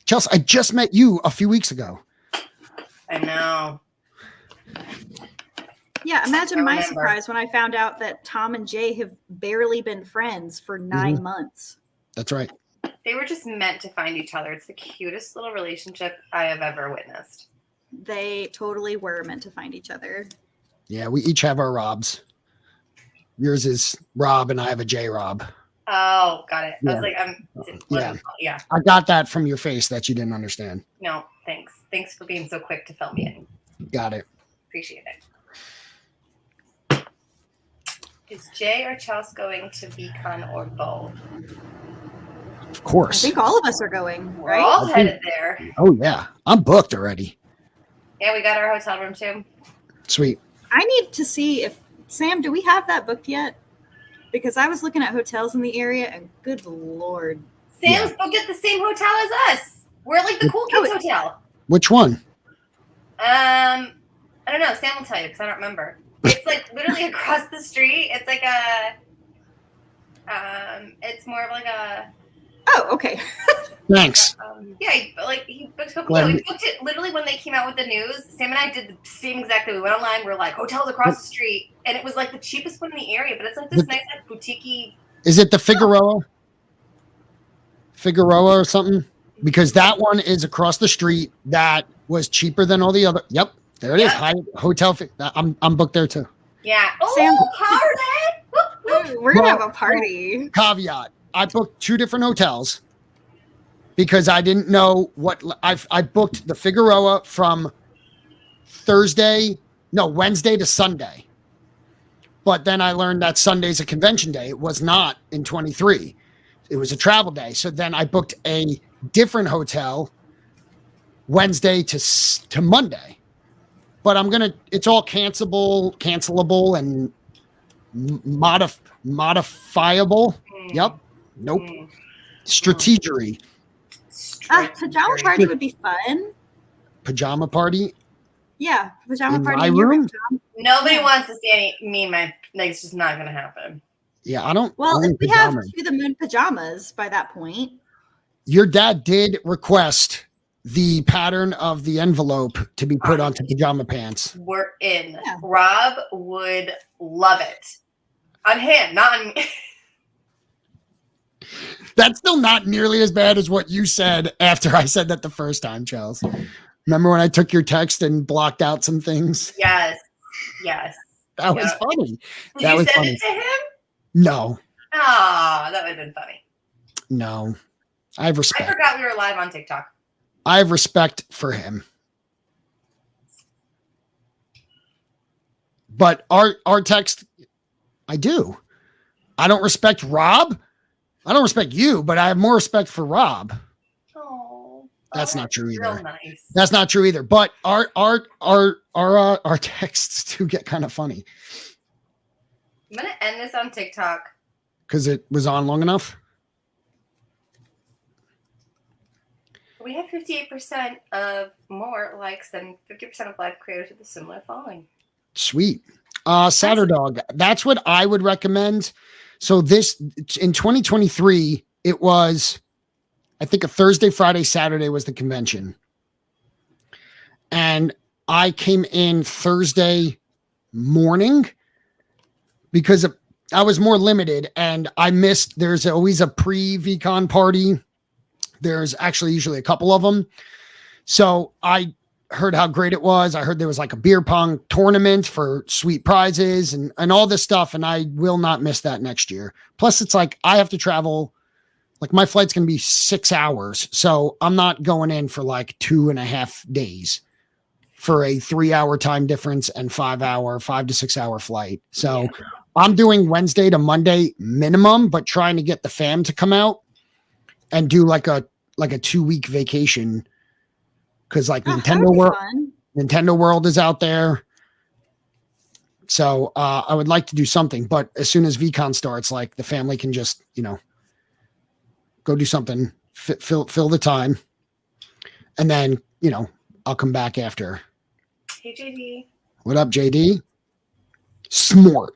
Chelsea, I just met you a few weeks ago. I know. Yeah, imagine I my remember. surprise when I found out that Tom and Jay have barely been friends for 9 months. That's right. They were just meant to find each other. It's the cutest little relationship I have ever witnessed. They totally were meant to find each other. Yeah, we each have our Robs. Yours is Rob, and I have a J Rob. Oh, got it. I Yeah. was like, yeah. I got that from your face that you didn't understand. No, thanks. Thanks for being so quick to fill me in. Got it. Appreciate it. Is Jay or Chelsea going to VCon or both? Of I course. think all of us are going, We're right? all I think- headed there. Oh, yeah. I'm booked already. Yeah, we got our hotel room too. Sweet. I need to see if Sam, do we have that booked yet? Because I was looking at hotels in the area and good lord. Sam's booked at the same hotel as us. We're like the cool kids hotel. Which one? I don't know. Sam will tell you because I don't remember. It's like literally across the street. It's like it's more of like a, Oh, okay. Thanks. yeah, he booked Glad he we- booked it literally when they came out with the news. Sam and I did the same exact thing. We went online. We were like, hotels across the street, and it was like the cheapest one in the area. But it's like this But- nice, like boutique-y. Is it the Figueroa? Figueroa or something? Because that one is across the street. That was cheaper than all the other. Yep. There it is. Yep. Hyatt Hotel. I'm booked there too. Yeah. Sam- Oh, Carden! Whoop, whoop. We're gonna Well- have a party. Caveat. I booked 2 different hotels because I didn't know what I booked the Figueroa from Wednesday to Sunday. But then I learned that Sunday's a convention day. It was not in 23. It was a travel day. So then I booked a different hotel Wednesday to Monday. But it's all cancelable and modifiable. Yep. Nope. Mm. Strategery. Pajama party would be fun. Pajama party. Yeah, pajama In party my in your room? room, Tom. Nobody wants to see me and my, like, it's just not going to happen. Yeah, I don't Well, own if we have pajamas. to the moon pajamas by that point. Your dad did request the pattern of the envelope to be put onto pajama pants. We're in. Yeah. Rob would love it. On him, not on me. That's still not nearly as bad as what you said after I said that the first time, Charles. Remember when I took your text and blocked out some things? Yes. Yes. That was Yeah. funny. Did That you was send funny. it to him? No, Oh, that would have been funny. no. I have I respect. forgot we were live on TikTok. I have respect for him. But our text, I do. I don't respect Rob. I don't respect you, but I have more respect for Rob. Oh, That's not true real either. nice. That's not true either. But our texts do get kind of funny I'm gonna end this on TikTok. because it was on long enough. We have 58% of more likes than 50% of live creators with a similar following. Sweet. Satterdog. That's what I would recommend. So this in 2023, it was, I think, a Thursday, Friday, Saturday was the convention. And I came in Thursday morning because I was more limited and I missed, there's always a pre-VCon party. There's actually usually a couple of them. So I heard how great it was. I heard there was like a beer pong tournament for sweet prizes and all this stuff. And I will not miss that next year. Plus it's like, I have to travel, like my flight's going to be 6 hours. So I'm not going in for like 2.5 days for a 3-hour time difference and 5 to 6 hour flight. So Yeah. I'm doing Wednesday to Monday minimum, but trying to get the fam to come out and do like a 2-week vacation. Cause like Oh, that would be fun. Nintendo World is out there. So I would like to do something, but as soon as VCon starts, like the family can just, go do something, fill the time. And then, I'll come back after. Hey, JD. What up, JD? Smart.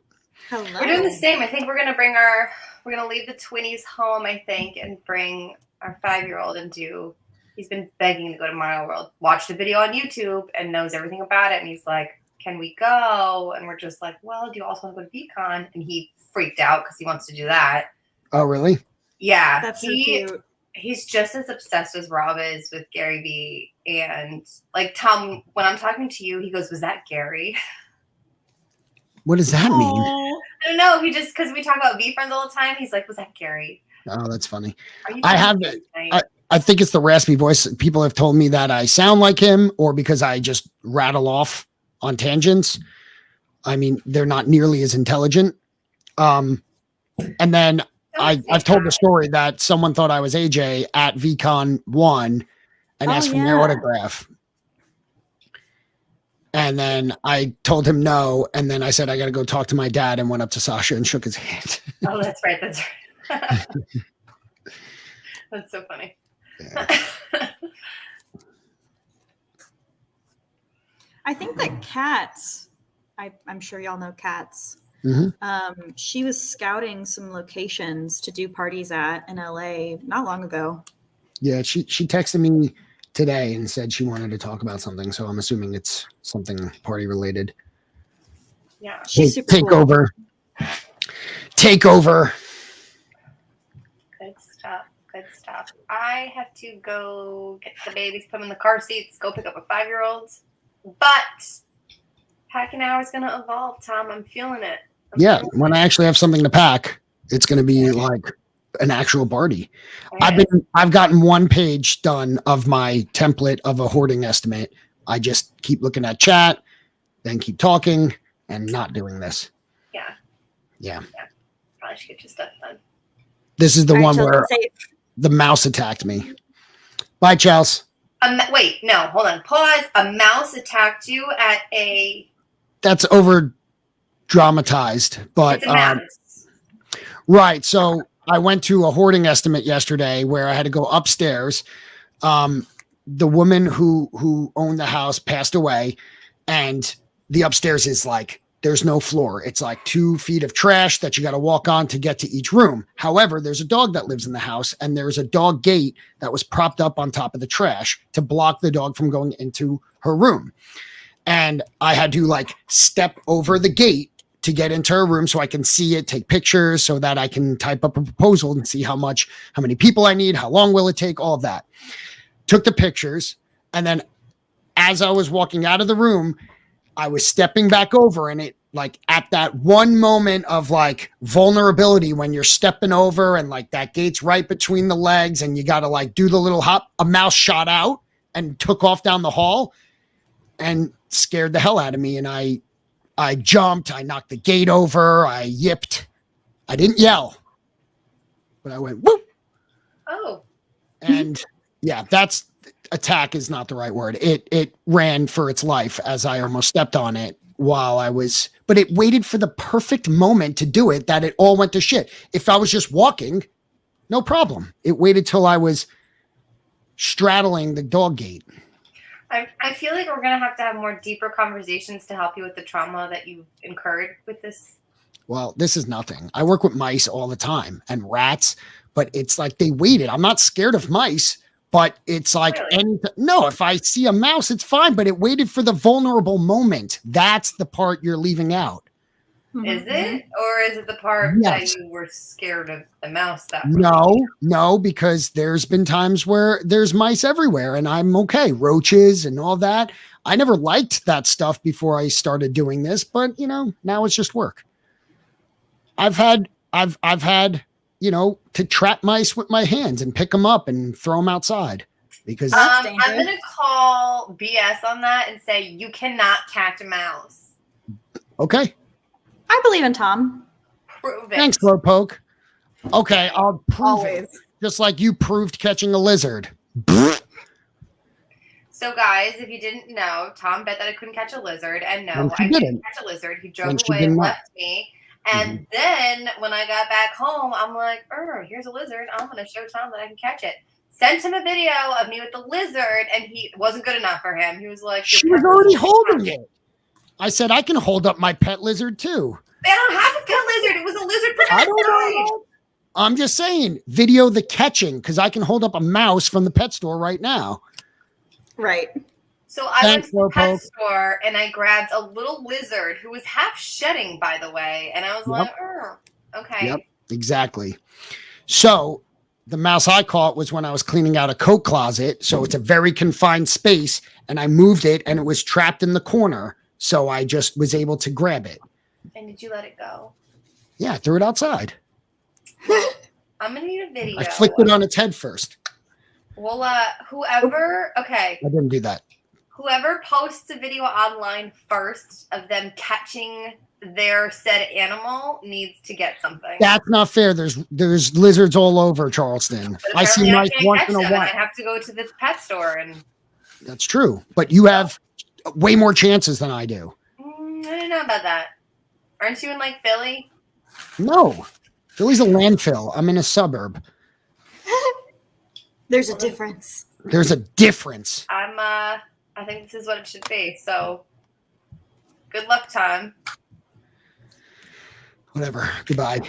Hello. We're doing the same. I think we're gonna leave the twinnies home, I think, and bring our 5-year-old and do. He's been begging to go to Mario World. Watched the video on YouTube and knows everything about it. And he's like, "Can we go?" And we're just like, "Well, do you also want to go to VCon?" And he freaked out because he wants to do that. Oh, really? Yeah, That's so cute. he's just as obsessed as Rob is with Gary Vee. And like Tom, when I'm talking to you, he goes, "Was that Gary?" What does that mean? Aw. I don't know. He just, because we talk about V friends all the time, he's like, "Was that Gary?" Oh, that's funny. Are you I doing have okay tonight?" I think it's the raspy voice. People have told me that I sound like him or because I just rattle off on tangents. I mean, they're not nearly as intelligent. And then Don't I've say told the that. story that someone thought I was AJ at VCon 1 and Oh, asked for my yeah. autograph. And then I told him no. And then I said, I got to go talk to my dad, and went up to Sasha and shook his hand. Oh, that's right. That's right. That's so funny. Yeah. I think that Katz, I'm sure y'all know Katz. Mhm. She was scouting some locations to do parties at in LA not long ago. Yeah, she texted me today and said she wanted to talk about something. So I'm assuming it's something party related. Yeah. She's super Take cool. over. Take over. Good stuff. Good stuff. I have to go get the babies, put them in the car seats, go pick up a 5-year-old. But packing hour is going to evolve, Tom. I'm feeling it. I'm Yeah, feeling when I actually have something to pack, it's going to be like an actual party. it. I've gotten one page done of my template of a hoarding estimate. I just keep looking at chat, then keep talking and not doing this. Yeah. Yeah. Probably should get your stuff done. This is the All right, one children, where safe. the mouse attacked me. Bye, Charles. Wait, no, hold on. Pause. A mouse attacked you at a. That's over dramatized, but It's a mouse. right. So I went to a hoarding estimate yesterday where I had to go upstairs. The woman who owned the house passed away, and the upstairs is like, there's no floor. It's like 2 feet of trash that you got to walk on to get to each room. However, there's a dog that lives in the house, and there's a dog gate that was propped up on top of the trash to block the dog from going into her room. And I had to like step over the gate to get into her room so I can see it, take pictures so that I can type up a proposal and see how many people I need, how long will it take, all of that. Took the pictures. And then as I was walking out of the room, I was stepping back over, and it like at that one moment of like vulnerability when you're stepping over and like that gate's right between the legs and you got to like do the little hop, a mouse shot out and took off down the hall and scared the hell out of me. And I I jumped, I knocked the gate over, I yipped. I didn't yell, but I went whoop. Oh, And yeah, that's attack is not the right word. It ran for its life as I almost stepped on it while I was, but it waited for the perfect moment to do it that it all went to shit. If I was just walking, no problem. It waited till I was straddling the dog gate. I feel like we're gonna have to have more deeper conversations to help you with the trauma that you've incurred with this. Well, this is nothing. I work with mice all the time and rats, but it's like they waited. I'm not scared of mice, but it's like, Really? no, if I see a mouse, it's fine, but it waited for the vulnerable moment. That's the part you're leaving out. Is it, or is it the part Yes. that you were scared of the mouse? That No, because there's been times where there's mice everywhere and I'm okay. Roaches and all that. I never liked that stuff before I started doing this, but now it's just work. I've had, to trap mice with my hands and pick them up and throw them outside because That's I'm dangerous. gonna call BS on that and say you cannot catch a mouse. okay. I believe in Tom. Prove it. Thanks, Slowpoke. Okay, I'll prove it. Always. Just like you proved catching a lizard. So, guys, if you didn't know, Tom bet that I couldn't catch a lizard, and no, And she I didn't didn't. catch a lizard. He drove And she away did and not. left me. And then when I got back home, I'm like, here's a lizard. I'm going to show Tom that I can catch it. Sent him a video of me with the lizard, and he wasn't good enough for him. He was like, She was already holding it. I said, I can hold up my pet lizard too. They don't have a pet lizard. It was a lizard for I that don't size. know. I'm just saying, video the catching because I can hold up a mouse from the pet store right now. Right. So I Thanks, went to the pet Slowpoke. store and I grabbed a little lizard who was half shedding, by the way. And I was like, okay. Yep, exactly. So the mouse I caught was when I was cleaning out a coat closet. So it's a very confined space and I moved it and it was trapped in the corner. So I just was able to grab it. And did you let it go? Yeah, I threw it outside. I'm gonna need a video. I flicked it on its head first. Well, whoever I didn't do that. whoever posts a video online first of them catching their said animal needs to get something. That's not fair. There's lizards all over Charleston. But I see apparently mice can't once catch in a them, and I while. have to go to the pet store and That's true. But you have way more chances than I do. I don't know about that. Aren't you in like Philly? No. Philly's a landfill. I'm in a suburb. There's a difference. There's a difference. I think this is what it should be. So good luck, Tom. Whatever. Goodbye.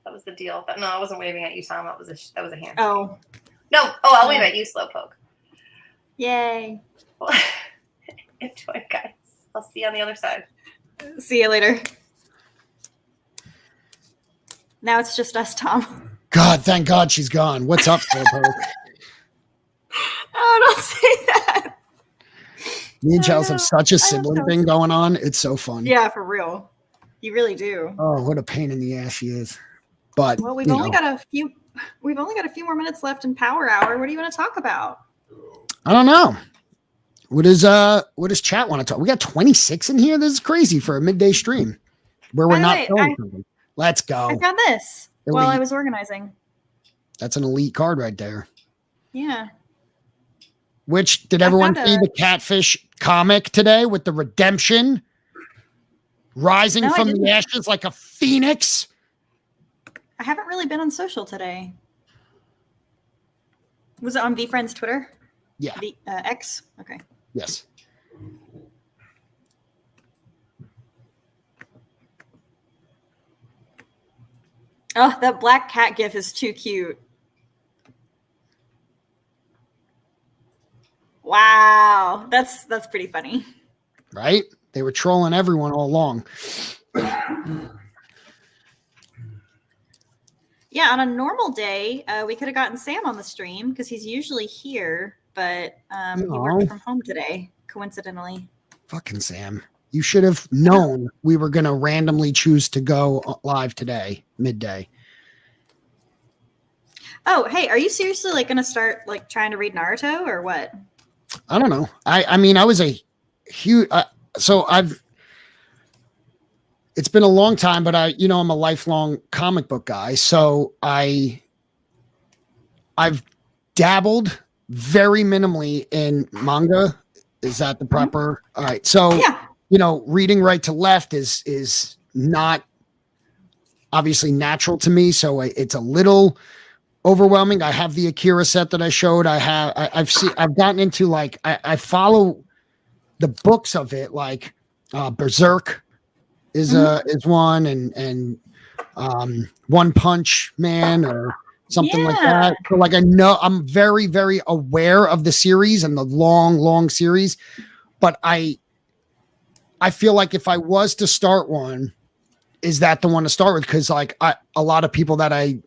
That was the deal. No, I wasn't waving at you, Tom. That was a hand. Oh, No. Oh, I'll wave at you, Slowpoke. yay. Enjoy, guys. I'll see you on the other side. See you later. Now it's just us, Tom. God, thank God she's gone. What's up, Slowpoke? Oh, don't say that. Me and I Chelsea have know. such a I love sibling Chelsea. thing going on. It's so fun. Yeah, for real. You really do. Oh, what a pain in the ass she is. But Well, we've only got a few more minutes left in Power Hour. What do you want to talk about? I don't know. What does chat want to talk? We got 26 in here. This is crazy for a midday stream where we're By the not way, filming something. Let's go. I found this while I Elite. was organizing. That's an elite card right there. Yeah. Which did I everyone found see a- the Catfish comic today with the redemption rising No, I from didn't. the ashes like a phoenix? I haven't really been on social today. Was it on VFriends Twitter? Yeah. The X? Okay. Yes. Oh, that black cat gif is too cute. Wow. That's pretty funny. Right? They were trolling everyone all along. Yeah, on a normal day, we could have gotten Sam on the stream because he's usually here, but he No. worked from home today, coincidentally. Fucking Sam. You should have known we were going to randomly choose to go live today, midday. Oh, hey, are you seriously like going to start like trying to read Naruto or what? I don't know. I mean, I was a huge, so it's been a long time, but I'm a lifelong comic book guy. So I've dabbled very minimally in manga. Is that the proper? All right. So, Yeah. Reading right to left is not obviously natural to me. So it's a little overwhelming. I have the Akira set that I showed. I've gotten into like, I follow the books of it, like Berserk is one, and One Punch Man or something like Yeah. that. So like, I know I'm very, very aware of the series and the long series, but I feel like if I was to start one, is that the one to start with? Because like a lot of people that I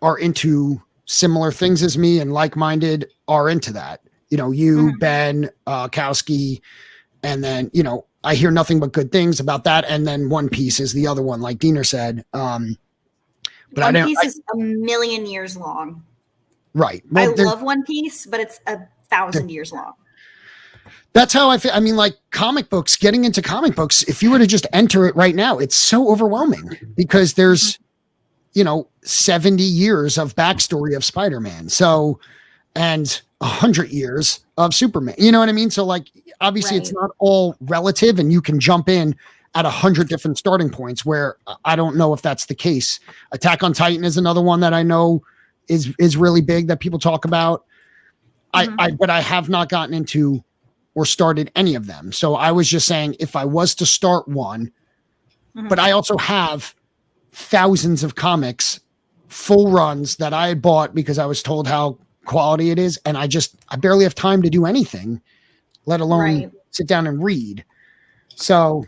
are into similar things as me and like-minded are into that. You, Ben, Kowski, and then, I hear nothing but good things about that. And then One Piece is the other one, like Diener said. But One Piece is a million years long. Right. I Well, love One Piece, but it's 1,000 years long. that's how I feel. I mean, like comic books, getting into comic books, if you were to just enter it right now, it's so overwhelming because there's, 70 years of backstory of Spider-Man. So, and 100 years of Superman. You know what I mean? So like, obviously it's not all relative and you can jump in at 100 different starting points where I don't know if that's the case. Attack on Titan is another one that I know is really big that people talk about. But I have not gotten into or started any of them. So I was just saying if I was to start one, but I also have thousands of comics, full runs that I had bought because I was told how quality it is. And I barely have time to do anything, let alone sit down and read. So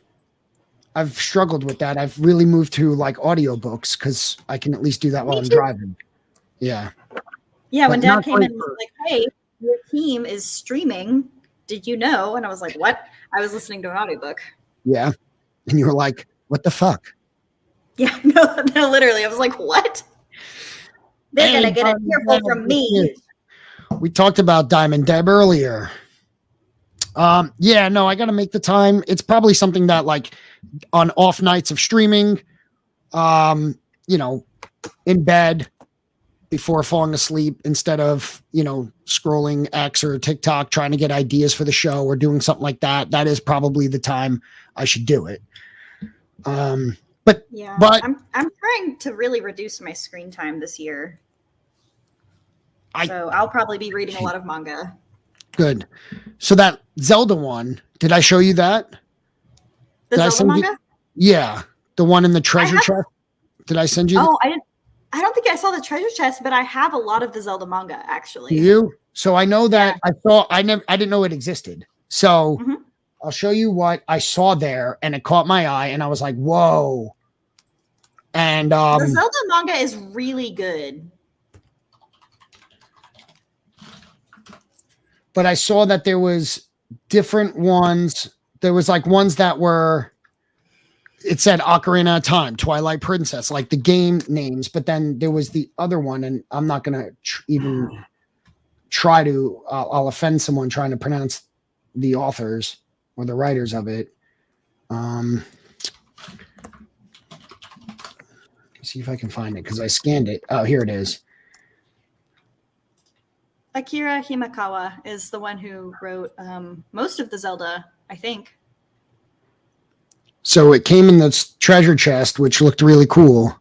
I've struggled with that. I've really moved to like audiobooks because I can at least do that while I'm driving. Yeah. Yeah. But When not Dad came quite in and was like, hey, your team is streaming. Did you know? And I was like, what? I was listening to an audiobook. Yeah. And you were like, what the fuck? Yeah. No, literally. I was like, what? They're going to get an earful from me. We talked about Diamond Deb earlier. Yeah, no, I got to make the time. It's probably something that like on off nights of streaming, in bed before falling asleep instead of, scrolling X or TikTok, trying to get ideas for the show or doing something like that. That is probably the time I should do it. But I'm trying to really reduce my screen time this year. So I'll probably be reading a lot of manga. Good. So that Zelda one, did I show you that? The Zelda manga? Yeah. The one in the treasure chest. Did I send you? Oh, I don't think I saw the treasure chest, but I have a lot of the Zelda manga actually. You? So I know that I didn't know it existed. So I'll show you what I saw there and it caught my eye and I was like, whoa. And the Zelda manga is really good. But I saw that there was different ones. There was like ones that were, it said Ocarina of Time, Twilight Princess, like the game names. But then there was the other one, and I'm not going to even try to, I'll offend someone trying to pronounce the authors or the writers of it. See if I can find it because I scanned it. Oh, here it is. Akira Himakawa is the one who wrote most of the Zelda, I think. So it came in this treasure chest, which looked really cool.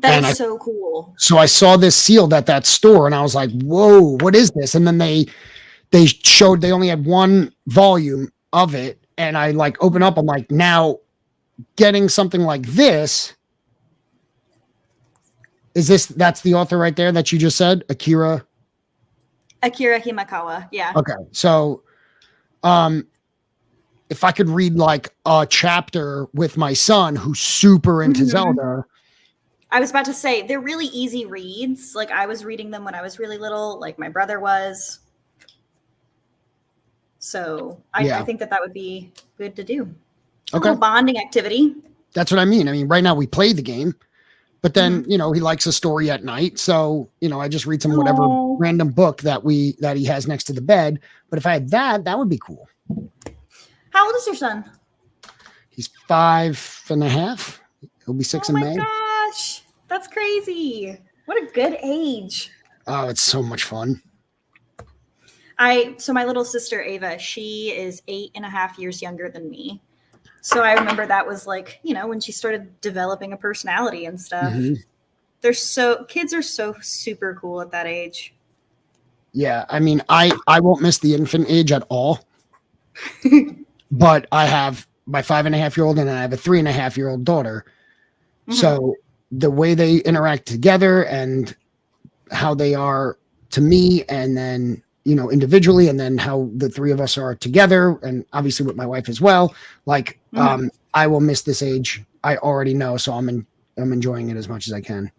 That is so cool. So I saw this sealed at that store and I was like, whoa, what is this? And then they showed they only had one volume of it. And I like open up, I'm like, now getting something like this. That's the author right there that you just said? Akira Himakawa. Yeah. Okay. So, if I could read like a chapter with my son who's super into Zelda. I was about to say they're really easy reads. Like I was reading them when I was really little, like my brother was. So I think that would be good to do. A little bonding activity. That's what I mean. I mean, right now we play the game, but then, he likes a story at night. So, I just read some whatever random book that he has next to the bed. But if I had that would be cool. How old is your son? He's 5.5. He'll be 6 Oh in my May. gosh, that's crazy. What a good age. Oh, it's so much fun. So my little sister Ava, she is 8.5 years younger than me. So I remember that was like, when she started developing a personality and stuff. Mhm. Kids are so super cool at that age. Yeah, I mean, I won't miss the infant age at all. But I have my 5.5-year-old and I have a 3.5-year-old daughter. Mhm. So the way they interact together and how they are to me, and then individually, and then how the three of us are together, and obviously with my wife as well. Like, Mhm. I will miss this age. I already know, so I'm enjoying it as much as I can.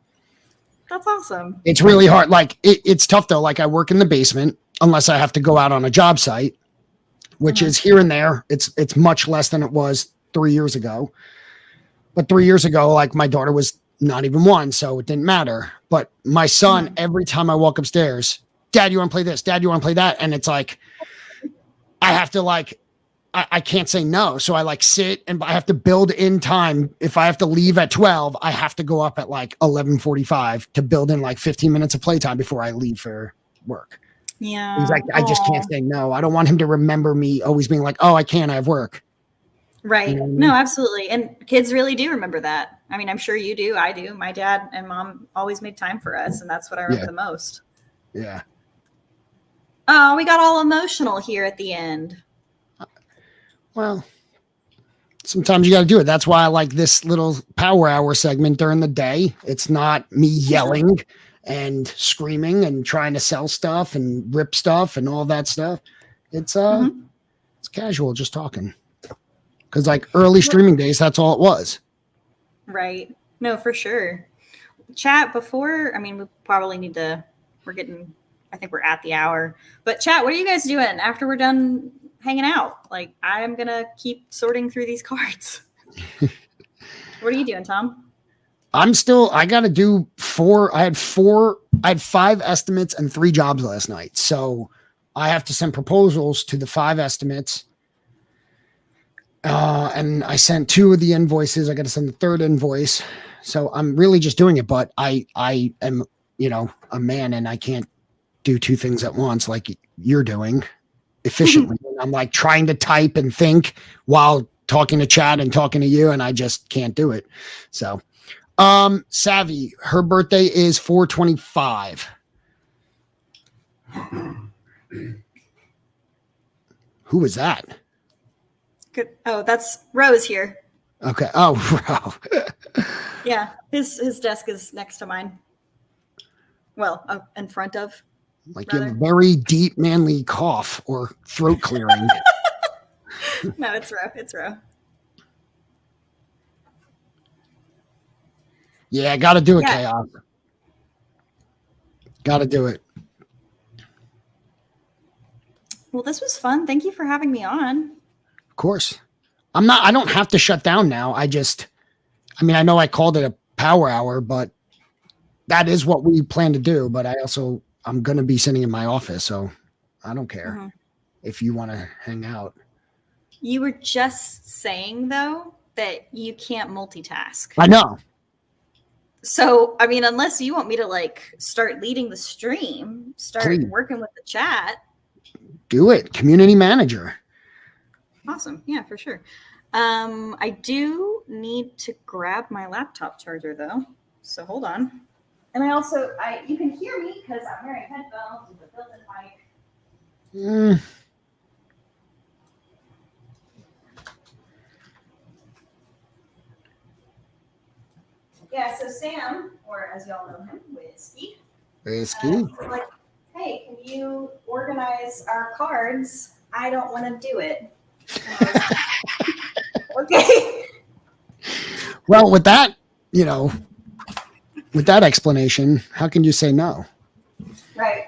That's awesome. It's really hard. Like it's tough though. Like I work in the basement unless I have to go out on a job site, which Mhm. is here and there. It's much less than it was 3 years ago. But 3 years ago, like my daughter was not even 1, so it didn't matter. But my son, every time I walk upstairs, Dad, you want to play this? Dad, you want to play that? And it's like, I have to I can't say no. So I sit and I have to build in time. If I have to leave at 12, I have to go up at 11:45 to build in 15 minutes of playtime before I leave for work. Yeah. He's like, I just can't say no. I don't want him to remember me always being like, oh, I can't, I have work. Right. You know what I mean? No, absolutely. And kids really do remember that. I mean, I'm sure you do. I do. My dad and mom always made time for us, and that's what I remember the most. Yeah. Oh, we got all emotional here at the end. Well, sometimes you got to do it. That's why I like this little power hour segment during the day. It's not me yelling and screaming and trying to sell stuff and rip stuff and all that stuff. It's it's casual, just talking. Because early streaming days, that's all it was. Right. No, for sure. Chat before, we probably need to, I think we're at the hour. But chat, what are you guys doing after we're done hanging out? I'm going to keep sorting through these cards. What are you doing, Tom? I got to do 4. I had 5 estimates and 3 jobs last night. So I have to send proposals to the 5 estimates. And I sent 2 of the invoices. I got to send the 3rd invoice. So I'm really just doing it, but I am, a man and I can't do 2 things at once like you're doing efficiently. I'm trying to type and think while talking to chat and talking to you, and I just can't do it. So, Savvy, her birthday is 4/25. Who was that? Good. Oh, that's Rose here. Okay. Oh, wow. Yeah, his desk is next to mine. Well, in front of. You have a very deep, manly cough or throat clearing. No, it's Ro. It's Ro. Yeah, got to do it, Chaos. Got to do it. Well, this was fun. Thank you for having me on. Of course. I don't have to shut down now. I know I called it a power hour, but that is what we plan to do. But I'm going to be sitting in my office, so I don't care if you want to hang out. You were just saying, though, that you can't multitask. I know. So, unless you want me to start leading the stream, start working with the chat. Do it. Community manager. Awesome. Yeah, for sure. I do need to grab my laptop charger though. So hold on. And you can hear me because I'm wearing headphones with a built-in mic. Yeah, so Sam, or as y'all know him, Whiskey. Whiskey. Hey, can you organize our cards? I don't want to do it. Okay. Well, with that, with that explanation, how can you say no? Right.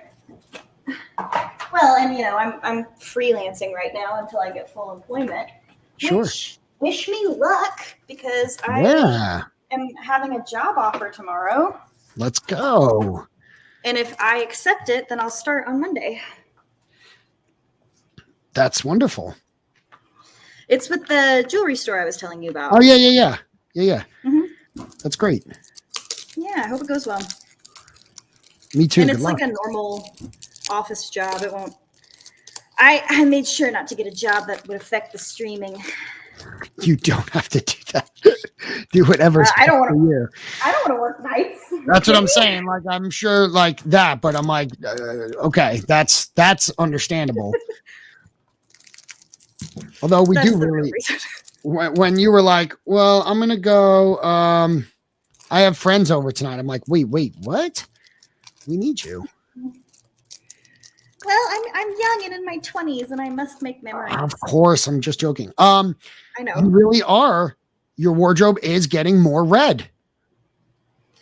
Well, and I'm freelancing right now until I get full employment. Sure. Wish me luck because I am having a job offer tomorrow. Let's go. And if I accept it, then I'll start on Monday. That's wonderful. It's with the jewelry store I was telling you about. Oh yeah. Mhm. That's great. Yeah, I hope it goes well. Me too. And Good it's luck. like a normal office job. It won't. I made sure not to get a job that would affect the streaming. You don't have to do that. Do whatever's I don't best for you. I don't want to work nights. That's what I'm saying. Like, I'm sure like that, but I'm like, okay, that's understandable. Although we That's do the real really, reason. when you were like, well, I'm gonna go. I have friends over tonight. I'm like, wait, what? We need you. Well, I'm young and in my 20s, and I must make memories. Of course, I'm just joking. I You know. really are. Your wardrobe is getting more red.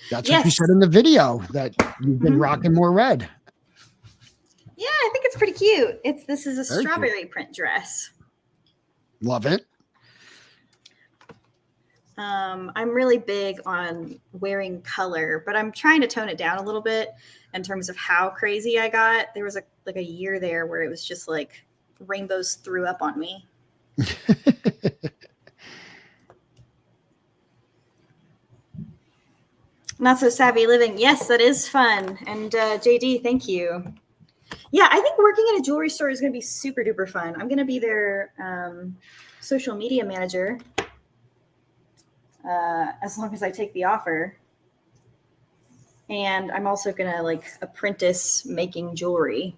That's what you Yes. said in the video, that you've been Mhm. rocking more red. Yeah, I think it's pretty cute. This is a Very cute. strawberry print dress. Love it. I'm really big on wearing color, but I'm trying to tone it down a little bit in terms of how crazy I got. There was a year there where it was just like rainbows threw up on me. Not so savvy living. Yes, that is fun. And JD, thank you. Yeah, I think working in a jewelry store is going to be super duper fun. I'm going to be their social media manager as long as I take the offer. And I'm also going to like apprentice making jewelry.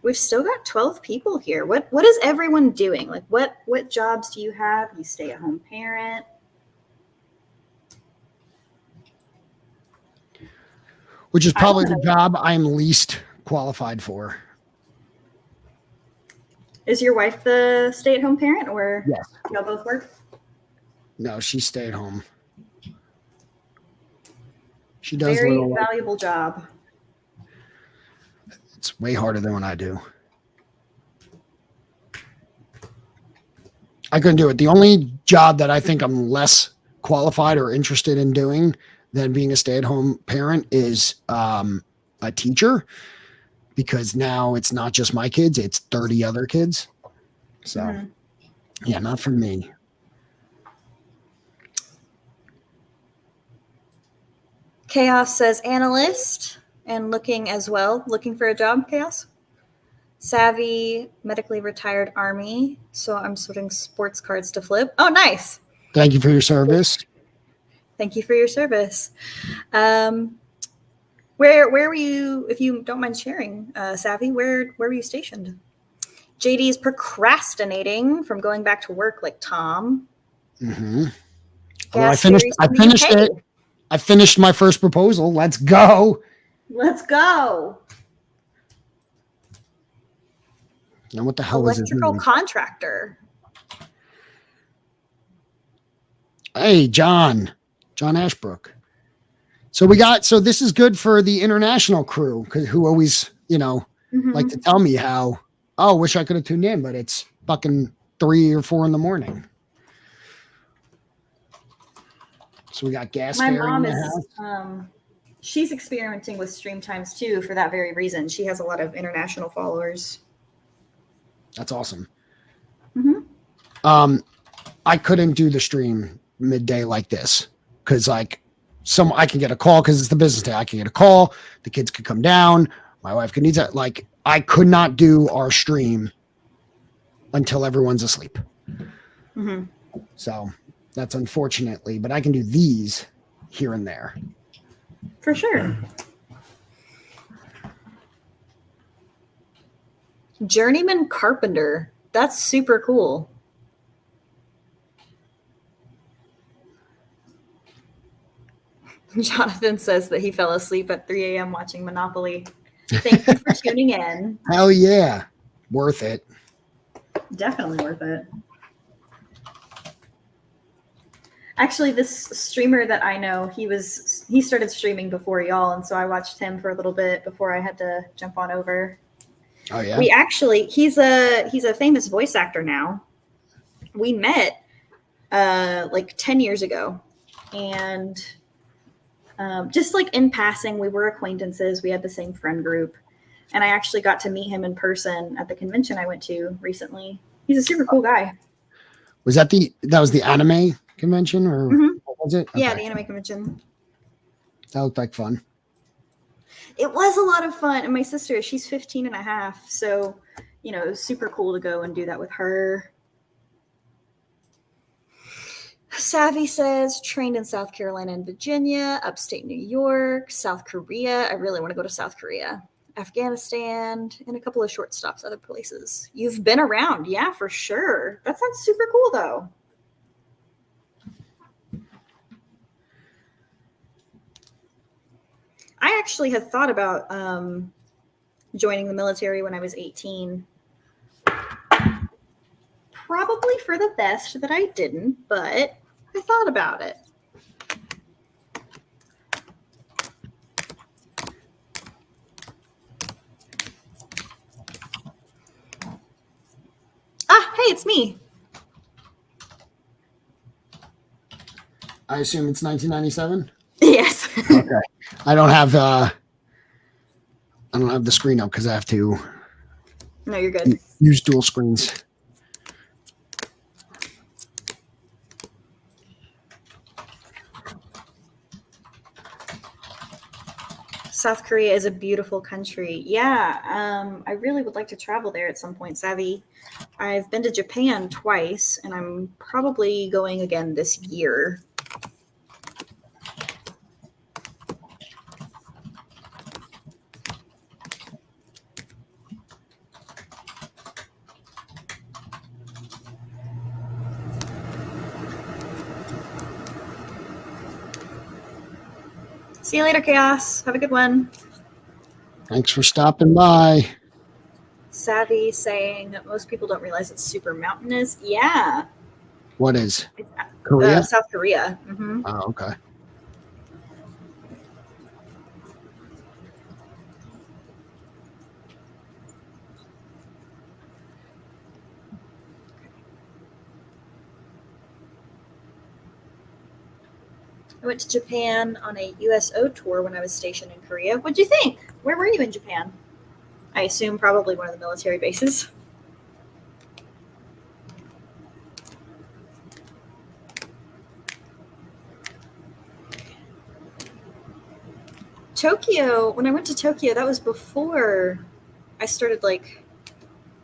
We've still got 12 people here. What is everyone doing? Like what jobs do you have? You stay at home parent? Which is probably the job I'm least qualified for. Is your wife the stay-at-home parent, or Yes. y'all both work? No, she stayed home. She does Very little, like, valuable job. it's way harder than what I do. I couldn't do it. The only job that I think I'm less qualified or interested in doing than being a stay-at-home parent is a teacher, because now it's not just my kids, it's 30 other kids. So yeah, not for me. Chaos says analyst and looking as well. Looking for a job, Chaos? Savvy, medically retired Army. So I'm sorting sports cards to flip. Oh, nice. Thank you for your service. Thank you for your service. Where were you, if you don't mind sharing, Savvy, where were you stationed? JD's procrastinating from going back to work like Tom. Mm-hmm. Gas Well, I series from the finished UK. it. I finished my first proposal. Let's go. Let's go. Now, what the hell is his Electrical name? contractor. Hey, John Ashbrook. So this is good for the international crew, who always, like to tell me how, oh, wish I could have tuned in, but it's fucking 3 or 4 in the morning. So we got gas. My fare mom in the is, house. she's experimenting with stream times too for that very reason. She has a lot of international followers. That's awesome. Mm-hmm. I couldn't do the stream midday like this because I can get a call because it's the business day. I can get a call. The kids could come down. My wife could need that. Like, I could not do our stream until everyone's asleep. Mm-hmm. So that's unfortunately, but I can do these here and there. For sure. Journeyman carpenter. That's super cool. Jonathan says that he fell asleep at 3 a.m. watching Monopoly. Thank you for tuning in. Hell yeah. Worth it. Definitely worth it. Actually, this streamer that I know, he started streaming before y'all, and so I watched him for a little bit before I had to jump on over. Oh yeah. We actually, he's a famous voice actor now. We met like 10 years ago, and just like in passing, we were acquaintances. We had the same friend group, and I actually got to meet him in person at the convention I went to recently. He's a super cool guy. Was that the anime convention, or Mhm. what was it? Yeah, Okay. the anime convention. That looked like fun. It was a lot of fun. And my sister, she's 15 and a half. So, you know, it was super cool to go and do that with her. Savvy says, trained in South Carolina and Virginia, upstate New York, South Korea. I really want to go to South Korea, Afghanistan, and a couple of short stops other places. You've been around. Yeah, for sure. That sounds super cool, though. I actually had thought about joining the military when I was 18. Probably for the best that I didn't, but I thought about it. Ah, hey, it's me. I assume it's 1997. Yes. Okay. I don't have the screen up because I have to No, you're good. use dual screens. South Korea is a beautiful country. Yeah, I really would like to travel there at some point, Savvy. I've been to Japan twice, and I'm probably going again this year. See you later, Chaos. Have a good one. Thanks for stopping by. Savvy saying most people don't realize it's super mountainous. Yeah. What is It's, Korea? South Korea. Hmm. Oh, okay. I went to Japan on a USO tour when I was stationed in Korea. What'd you think? Where were you in Japan? I assume probably one of the military bases. Tokyo, when I went to Tokyo, that was before I started like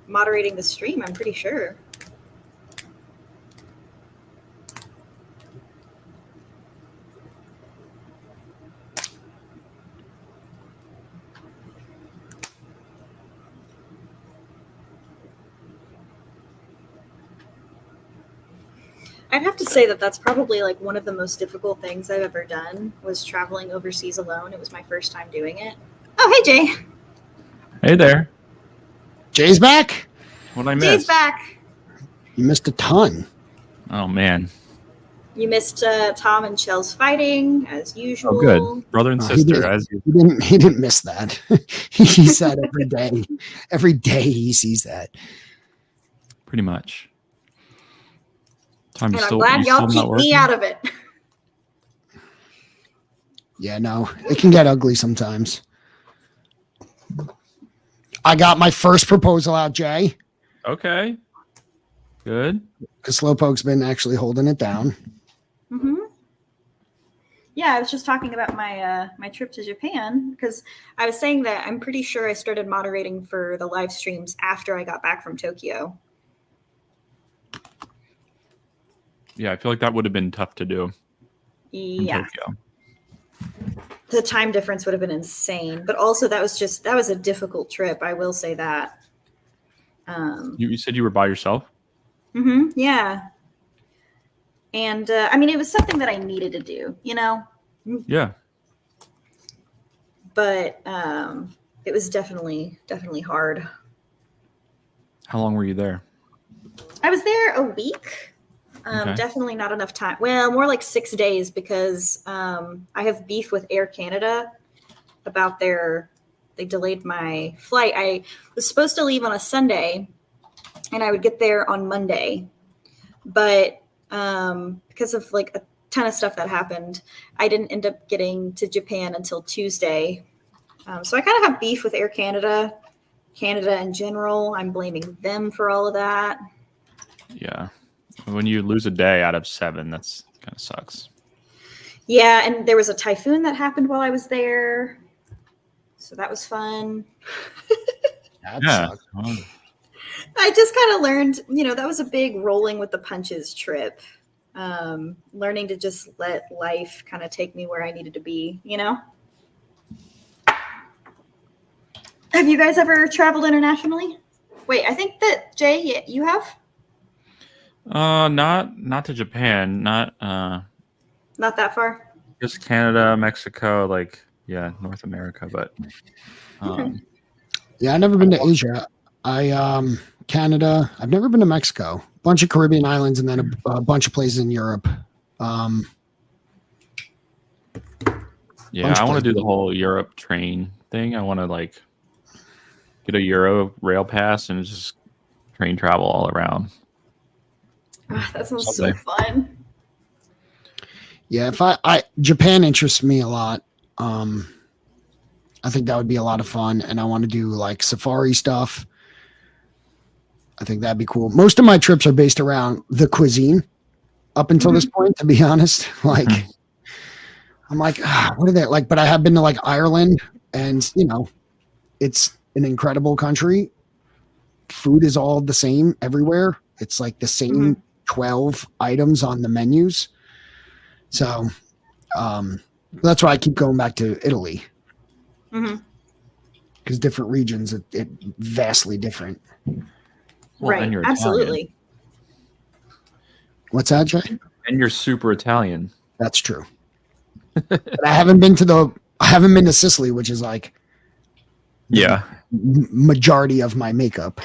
moderating the stream, I'm pretty sure. I'd have to say that that's probably like one of the most difficult things I've ever done was traveling overseas alone. It was my first time doing it. Oh, hey, Jay. Hey there. Jay's back. What'd I miss? Jay's back. You missed a ton. Oh man. You missed Tom and Chell's fighting as usual. Oh good. Brother and Oh, he sister did. as you. He didn't miss that. He sees that every day. Every day he sees that. Pretty much. Time And you I'm still, glad you y'all still keep not me working? out of it. Yeah, no, it can get ugly sometimes. I got my first proposal out, Jay, Okay. Good. because Slowpoke's been actually holding it down. Mm-hmm. Yeah, I was just talking about my my trip to Japan because I was saying that I'm pretty sure I started moderating for the live streams after I got back from Tokyo. Yeah, I feel like that would have been tough to do in Yeah, Tokyo. the time difference would have been insane, but also that was a difficult trip. I will say that. You said you were by yourself? Yeah, and I mean, it was something that I needed to do, you know. Yeah. But it was definitely hard. How long were you there? I was there a week. Okay. Definitely not enough time. Well, more like 6 days because I have beef with Air Canada about their they delayed my flight. I was supposed to leave on a Sunday, and I would get there on Monday, but because of like a ton of stuff that happened, I didn't end up getting to Japan until Tuesday. So I kind of have beef with Air Canada, Canada in general. I'm blaming them for all of that. Yeah. When you lose a day out of 7, that's kind of sucks. Yeah, and there was a typhoon that happened while I was there, so that was fun. That Yeah. sucks. Well, I just kind of learned, that was a big rolling with the punches trip. Learning to just let life kind of take me where I needed to be, Have you guys ever traveled internationally? Wait, I think that Jay, you have? not to Japan, not Not that far. just Canada, Mexico, like North America, but Yeah, I've never been to Asia. Canada. I've never been to Mexico. Bunch of Caribbean islands, and then a bunch of places in Europe. yeah, Bunch I of want to do places. the whole Europe train thing. I want to like get a Euro rail pass and just train travel all around. That sounds so Someday. fun. Yeah, if I Japan interests me a lot. I think that would be a lot of fun, and I want to do like safari stuff. I think that'd be cool. Most of my trips are based around the cuisine up until this point, to be honest. Like, I'm like, what are they like? But I have been to like Ireland, and it's an incredible country. Food is all the same everywhere. It's like the same 12 items on the menus. So that's why I keep going back to Italy, because different regions, it vastly different. Well, Right. and you're Italian. Absolutely. What's that, Jay? And you're super Italian. That's true. But I haven't been to Sicily, which is like Yeah. majority of my makeup.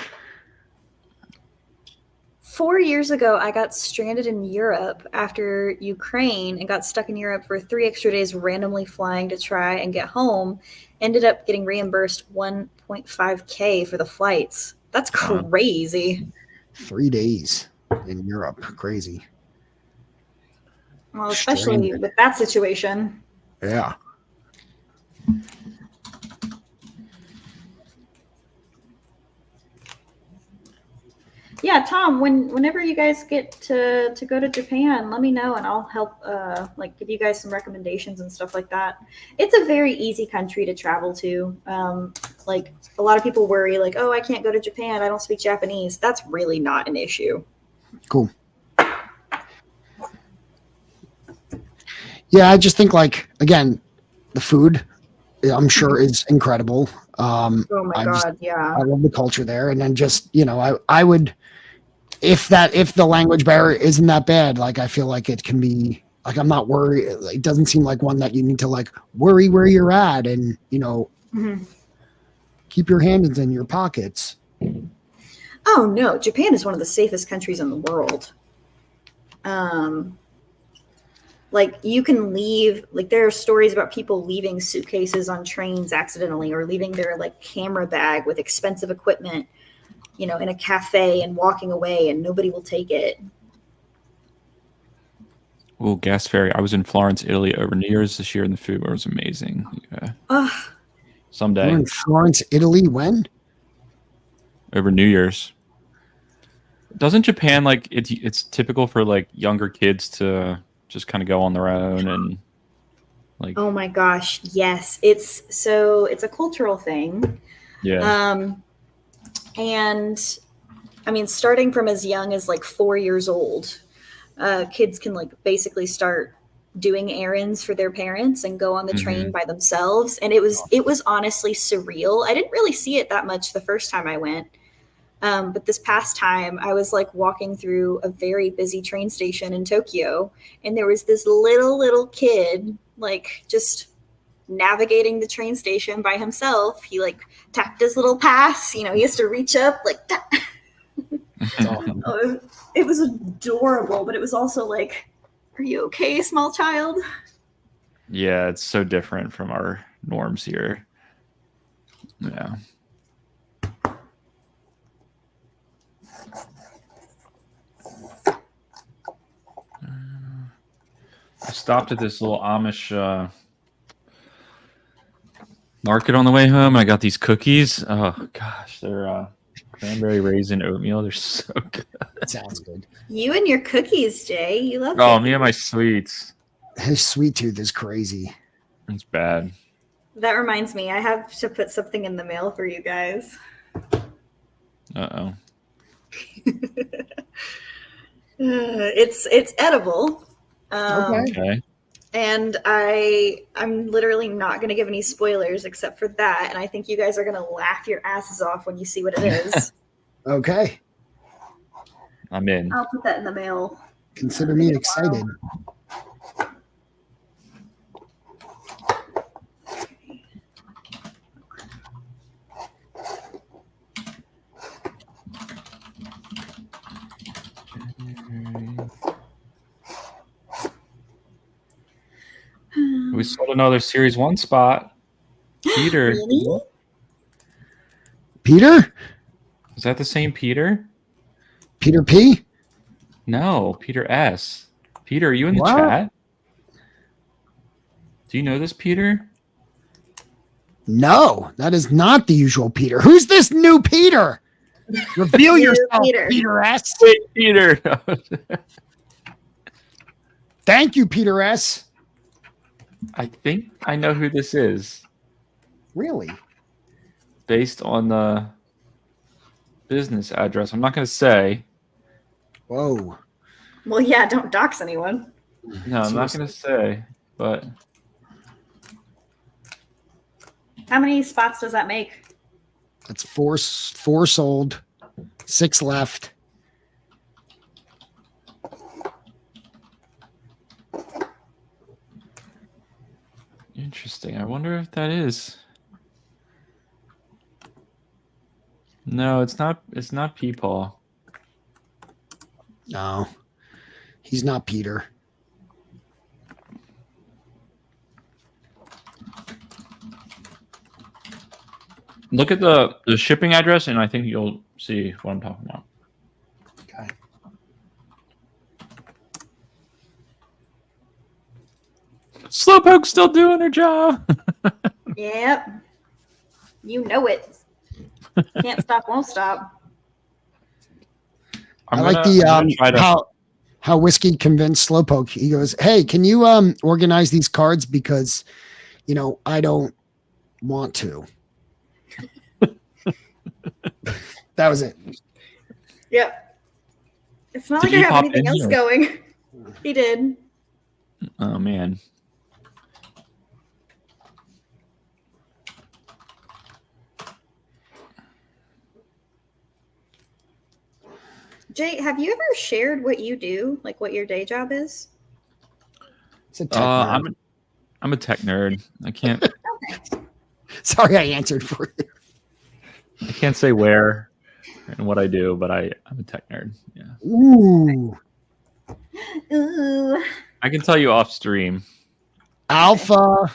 4 years ago, I got stranded in Europe after Ukraine and got stuck in Europe for 3 extra days, randomly flying to try and get home. Ended up getting reimbursed $1.5K for the flights. That's crazy. 3 days in Europe. Crazy. Well, especially Stranded. with that situation. Yeah. Yeah, Tom, whenever you guys get to go to Japan, let me know and I'll help like give you guys some recommendations and stuff like that. It's a very easy country to travel to. Like a lot of people worry like, oh, I can't go to Japan, I don't speak Japanese. That's really not an issue. Cool. Yeah, I just think like, again, the food, I'm sure is incredible. Oh my God, yeah. I love the culture there. And then just, I would, if the language barrier isn't that bad, like I feel like it can be like, I'm not worried. It doesn't seem like one that you need to like worry where you're at and, keep your hands in your pockets. Oh no, Japan is one of the safest countries in the world. Like you can leave, like there are stories about people leaving suitcases on trains accidentally or leaving their like camera bag with expensive equipment, in a cafe and walking away and nobody will take it. Oh, gas ferry. I was in Florence, Italy over New Year's this year and the food was amazing. Yeah. Ugh. Someday. You're in Florence, Italy, when? Over New Year's. Doesn't Japan like it's typical for like younger kids to just kind of go on their own and like Oh my gosh, yes. It's a cultural thing. yeah. And I mean, starting from as young as like 4 years old, kids can like basically start doing errands for their parents and go on the train by themselves. And it was honestly surreal. I didn't really see it that much the first time I went. But this past time I was like walking through a very busy train station in Tokyo and there was this little kid, like just navigating the train station by himself. He like tapped his little pass, he has to reach up like that. Oh, it was adorable, but it was also like, are you okay, small child? Yeah, it's so different from our norms here. Yeah. I stopped at this little Amish market on the way home. I got these cookies. Oh gosh, they're cranberry raisin oatmeal. They're so good. Sounds good. You and your cookies, Jay. You love Oh, cookies. me and my sweets. His sweet tooth is crazy. It's bad. That reminds me, I have to put something in the mail for you guys. Uh-oh. It's edible. Okay. Okay. And I'm literally not going to give any spoilers except for that. And I think you guys are going to laugh your asses off when you see what it is. Okay. I'm in. I'll put that in the mail. Consider me excited. We sold another Series 1 spot. Peter. Really? Peter? Is that the same Peter? Peter P? No, Peter S. Peter, are you in the What? chat? Do you know this Peter? No, that is not the usual Peter. Who's this new Peter? Reveal New yourself, Peter. Peter S. Wait, Peter. Thank you, Peter S. I think I know who this is Really? based on the business address. I'm not going to say. Whoa. Well, yeah, don't dox anyone. No, I'm not going to say. But How many spots does that make? That's four sold, 6 left. interesting. I wonder if that is. No, it's not. It's not Peepaw. No, he's not Peter. Look at the shipping address, and I think you'll see what I'm talking about. Okay. Slowpoke's still doing her job. Yep. You know it. Can't stop, won't stop. I like the how Whiskey convinced Slowpoke. He goes, "Hey, can you organize these cards because I don't want to." That was it. Yep. It's not Did like I he have pop anything in else or- going. He did. Oh man. Jay, have you ever shared what you do, like what your day job is? It's a tech nerd. I'm a tech nerd. I can't Sorry, I answered for you. I can't say where and what I do, but I'm a tech nerd. Yeah. Ooh, Ooh. I can tell you off stream. Alpha.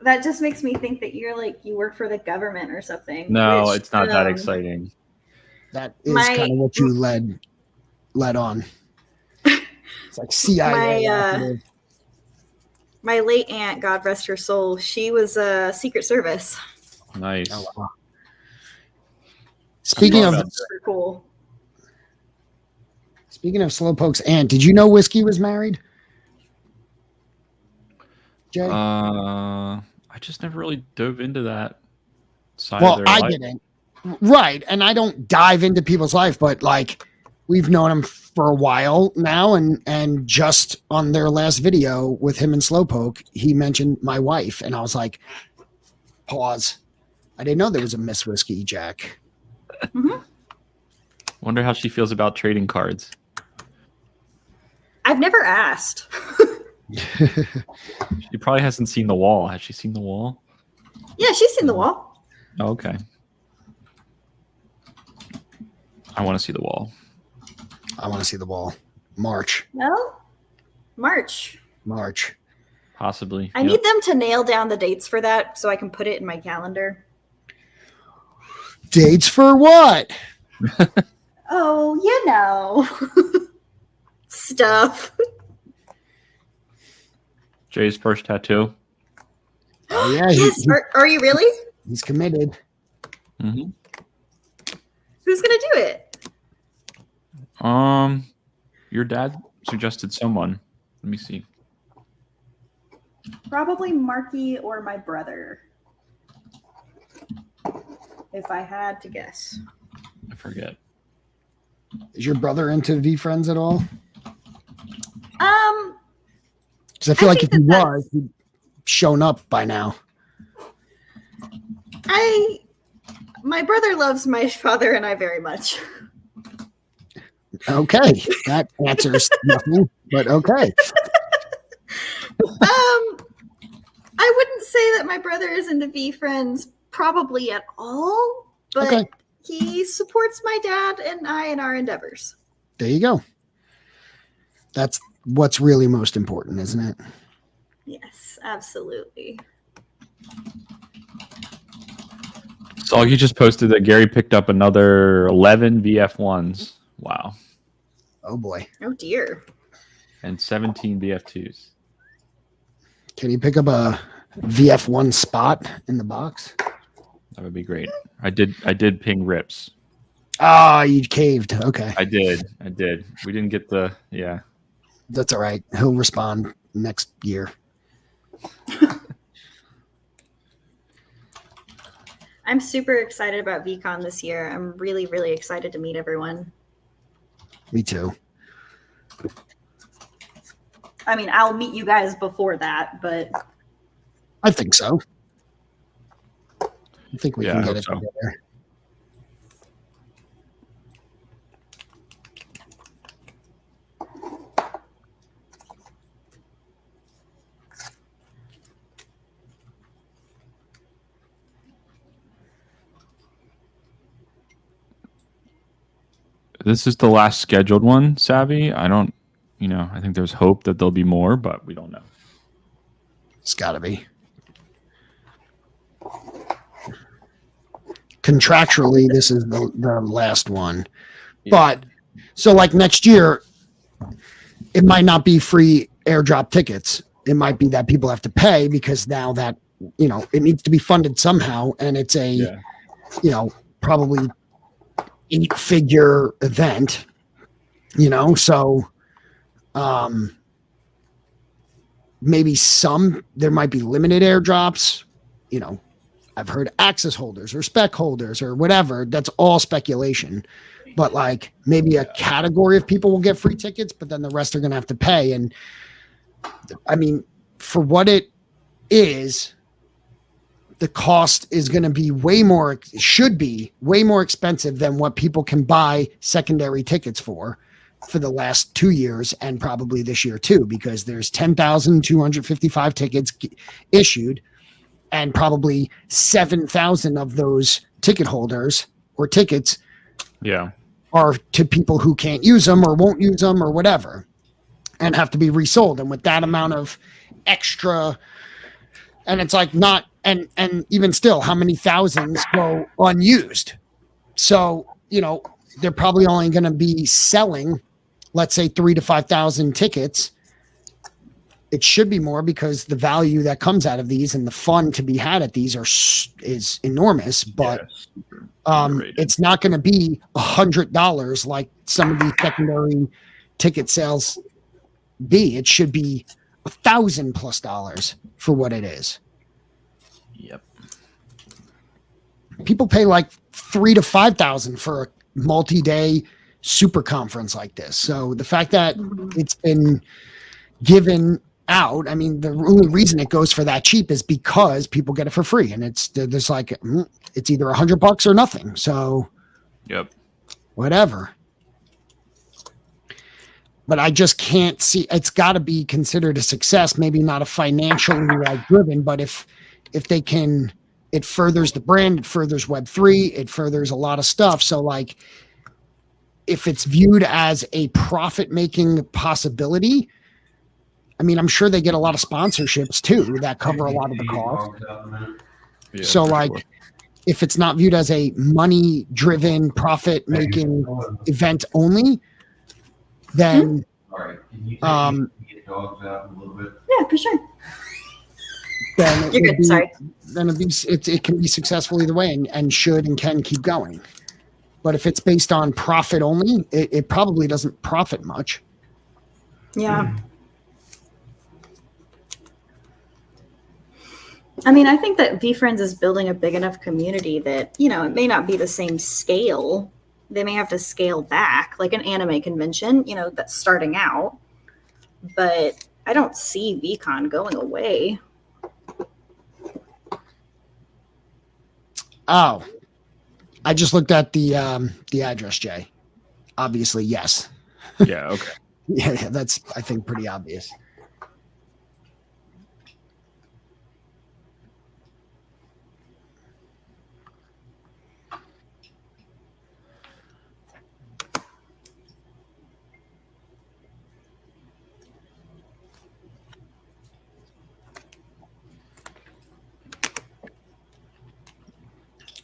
That just makes me think that you're like you work for the government or something. No, which, it's not that exciting. That is My- kind of what you led on. It's like CIA. operative. My late aunt, God rest her soul, she was a Secret Service. Nice. Oh, wow. Speaking love of that. Super cool. Slowpoke's aunt, did you know Whiskey was married? Jay? I just never really dove into that side Well, of their I life. didn't. Right. And I don't dive into people's life, but like we've known him for a while now. And just on their last video with him and Slowpoke, he mentioned my wife. And I was like, pause. I didn't know there was a Miss Whiskey Jack. Wonder how she feels about trading cards. I've never asked. She probably hasn't seen the wall. Has she seen the wall? Yeah, she's seen the wall. Oh, okay. I want to see the wall. I want to see the wall. March. No? March. Possibly. I need them to nail down the dates for that so I can put it in my calendar. Dates for what? Oh, you know. Stuff. Jay's first tattoo. Oh, yeah, Yes. Are you really? he's committed. Mm-hmm. Who's going to do it? Your dad suggested someone. Let me see. Probably Marky or my brother. If I had to guess. I forget. Is your brother into V-Friends at all? Um, Because I feel I like if think he that was, he'd shown up by now. my brother loves my father and I very much. Okay, that answers nothing, but okay. I wouldn't say that my brother is into V-Friends probably at all, but Okay. he supports my dad and I in our endeavors. There you go. That's what's really most important, isn't it? Yes, absolutely. Soggy just posted that Gary picked up another 11 VF1s. Wow. Oh boy. Oh dear. And 17 VF2s. Can you pick up a VF1 spot in the box? That would be great. I did ping Rips. Ah, you caved. Okay. I did. We didn't get the That's all right. He'll respond next year. I'm super excited about VCon this year. I'm really, really excited to meet everyone. Me too. I mean, I'll meet you guys before that, but I think so. I think we Yeah, can I get hope it so. together. This is the last scheduled one, Savvy. I think there's hope that there'll be more, but we don't know. It's got to be. Contractually, this is the last one. But so like next year, it might not be free airdrop tickets. It might be that people have to pay because now that, it needs to be funded somehow. And it's a, probably 8-figure event, so maybe there might be limited airdrops, I've heard access holders or spec holders or whatever. That's all speculation. But like maybe a category of people will get free tickets, but then the rest are going to have to pay. And I mean, for what it is, the cost is going to be should be way more expensive than what people can buy secondary tickets for the last 2 years and probably this year too, because there's 10,255 tickets issued. And probably 7,000 of those ticket holders or tickets are to people who can't use them or won't use them or whatever and have to be resold. And with that amount of extra, and it's like not, and even still, how many thousands go unused? So, they're probably only going to be selling, let's say 3,000 to 5,000 tickets. It should be more because the value that comes out of these and the fun to be had at these is enormous, but it's not going to be $100 like some of these secondary ticket sales be. It should be $1,000+ for what it is. Yep. People pay like $3,000 to $5,000 for a multi-day super conference like this. So the fact that it's been given out, I mean, the only reason it goes for that cheap is because people get it for free, and there's like it's either $100 or nothing. So, whatever. But I just can't see. It's got to be considered a success. Maybe not a financially driven, but if they can, it furthers the brand, it furthers Web3, it furthers a lot of stuff. So like, if it's viewed as a profit-making possibility, I mean, I'm sure they get a lot of sponsorships too that cover a lot of the cost. Yeah, So for like sure. if it's not viewed as a money driven profit making event only, then Get dogs out a little bit. Yeah, for sure. then it You're would good. be, Sorry. then it can be successful either way and should and can keep going. But if it's based on profit only, it probably doesn't profit much. Yeah. I mean, I think that VFriends is building a big enough community that, you know, it may not be the same scale. They may have to scale back, like an anime convention, you know, that's starting out. But I don't see VCon going away. Oh, I just looked at the address, Jay. Obviously, yes. Yeah, okay. Yeah, that's I think pretty obvious.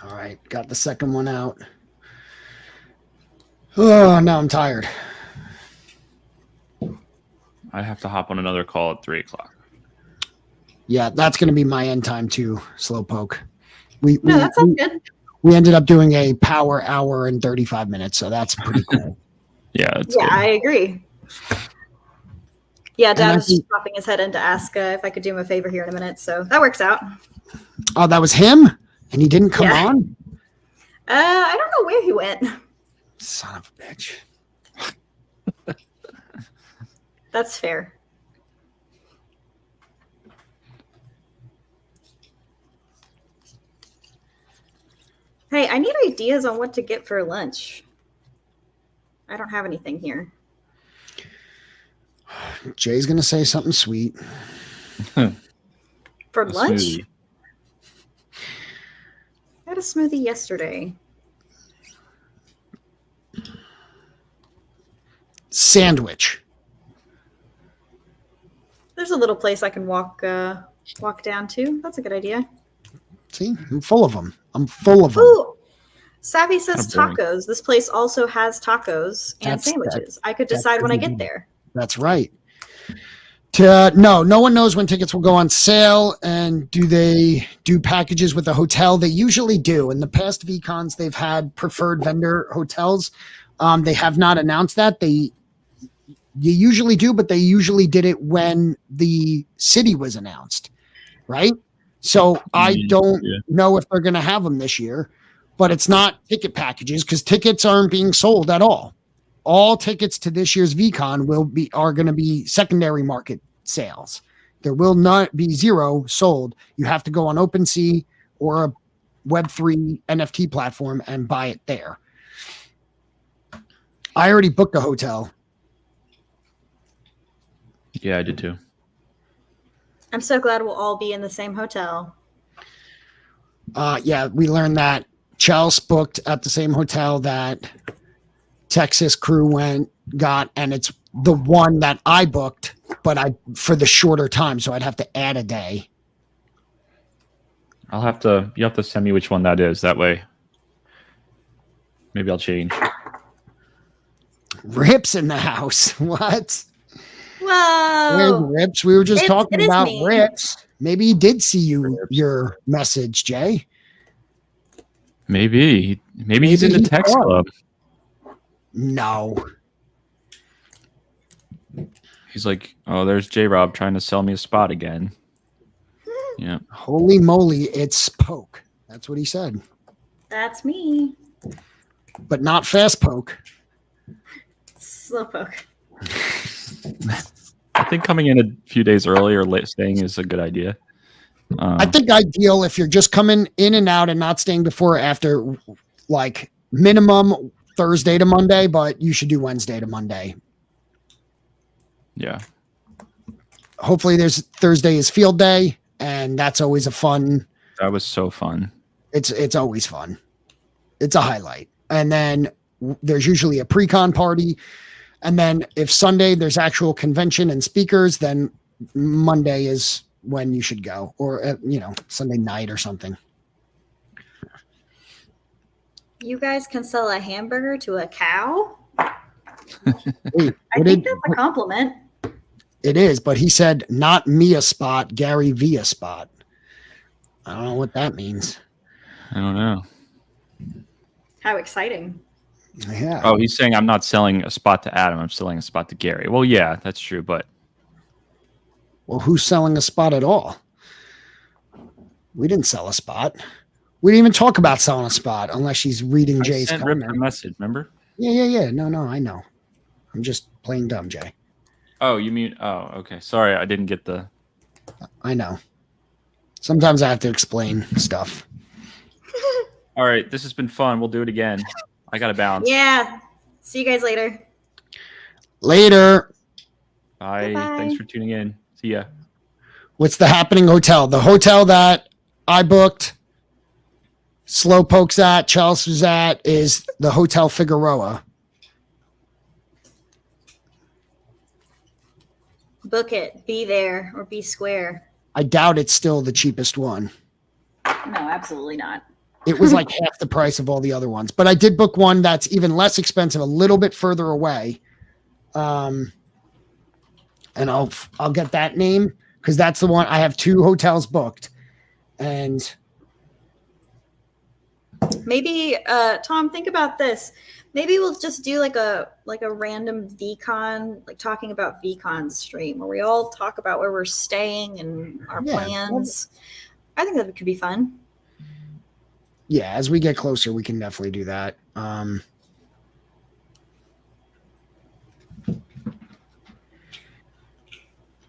All right, got the second one out. Oh, now I'm tired. I have to hop on another call at 3:00. Yeah, that's going to be my end time too, Slowpoke. We No, that sounds good. we ended up doing a power hour and 35 minutes, so that's pretty cool. Yeah, it's Yeah, I agree. Yeah, I Dad was think- just popping his head in to ask if I could do him a favor here in a minute, so that works out. Oh, that was him? And he didn't come Yeah. on? I don't know where he went. Son of a bitch. That's fair. Hey, I need ideas on what to get for lunch. I don't have anything here. Jay's going to say something sweet. For a lunch? smoothie. I had a smoothie yesterday. Sandwich. There's a little place I can walk down to. That's a good idea. See, I'm full of them. I'm full of them. Ooh, Savvy says Kinda boring. tacos. This place also has tacos and That's- sandwiches. I could that's decide when I pretty get good. there. That's right. No one knows when tickets will go on sale. And do they do packages with the hotel? They usually do. In the past VCons, they've had preferred vendor hotels. They have not announced that. You usually do, but they usually did it when the city was announced, right? So I don't Yeah. know if they're going to have them this year, but it's not ticket packages because tickets aren't being sold at all. All tickets to this year's VCon are going to be secondary market sales. There will not be zero sold. You have to go on OpenSea or a Web3 NFT platform and buy it there. I already booked a hotel. Yeah, I did too. I'm so glad we'll all be in the same hotel. Yeah, we learned that Chelsea booked at the same hotel that Texas crew got, and it's the one that I booked, but for the shorter time, so I'd have to add a day. You have to send me which one that is. That way, maybe I'll change. Rips in the house. What? Whoa! Where's Rips? We were just It talking is about me. Rips. Maybe he did see your message, Jay. Maybe he's in the he text was. club. No. He's like, oh, there's J Rob trying to sell me a spot again. Yeah. Holy moly, it's Poke. That's what he said. That's me. But not Fast Poke. Slowpoke. I think coming in a few days early or late staying is a good idea. I think ideal if you're just coming in and out and not staying before or after, like minimum Thursday to Monday, but you should do Wednesday to Monday. Yeah. Hopefully there's Thursday is field day, and that's always a fun. That was so fun. It's always fun. It's a highlight. And then there's usually a pre-con party. And then if Sunday there's actual convention and speakers, then Monday is when you should go, or Sunday night or something. You guys can sell a hamburger to a cow? Wait, I think that's a compliment. it is, but he said not me a spot, Gary V a spot. I don't know what that means. I don't know. How exciting. Yeah. Oh, he's saying I'm not selling a spot to Adam. I'm selling a spot to Gary. Well, yeah, that's true. But Well, who's selling a spot at all? We didn't sell a spot. We didn't even talk about selling a spot unless she's reading I Jay's sent Rip comment. a message, remember? Yeah. No, I know. I'm just playing dumb, Jay. Oh, you mean? Oh, okay. Sorry, I didn't get the. I know. Sometimes I have to explain stuff. All right, this has been fun. We'll do it again. I gotta bounce. Yeah. See you guys later. Later. Bye. Bye-bye. Thanks for tuning in. See ya. What's the happening hotel? The hotel that I booked, Slowpoke's at, Chelsea's at, is the Hotel Figueroa. Book it. Be there or be square. I doubt it's still the cheapest one. No, absolutely not. It was like half the price of all the other ones. But I did book one that's even less expensive, a little bit further away. And I'll get that name because that's the one. I have 2 hotels booked. And Maybe Tom, think about this. Maybe we'll just do like a random VCon, like talking about VCon stream where we all talk about where we're staying and our Yeah. plans. I think that could be fun. yeah, as we get closer, we can definitely do that. All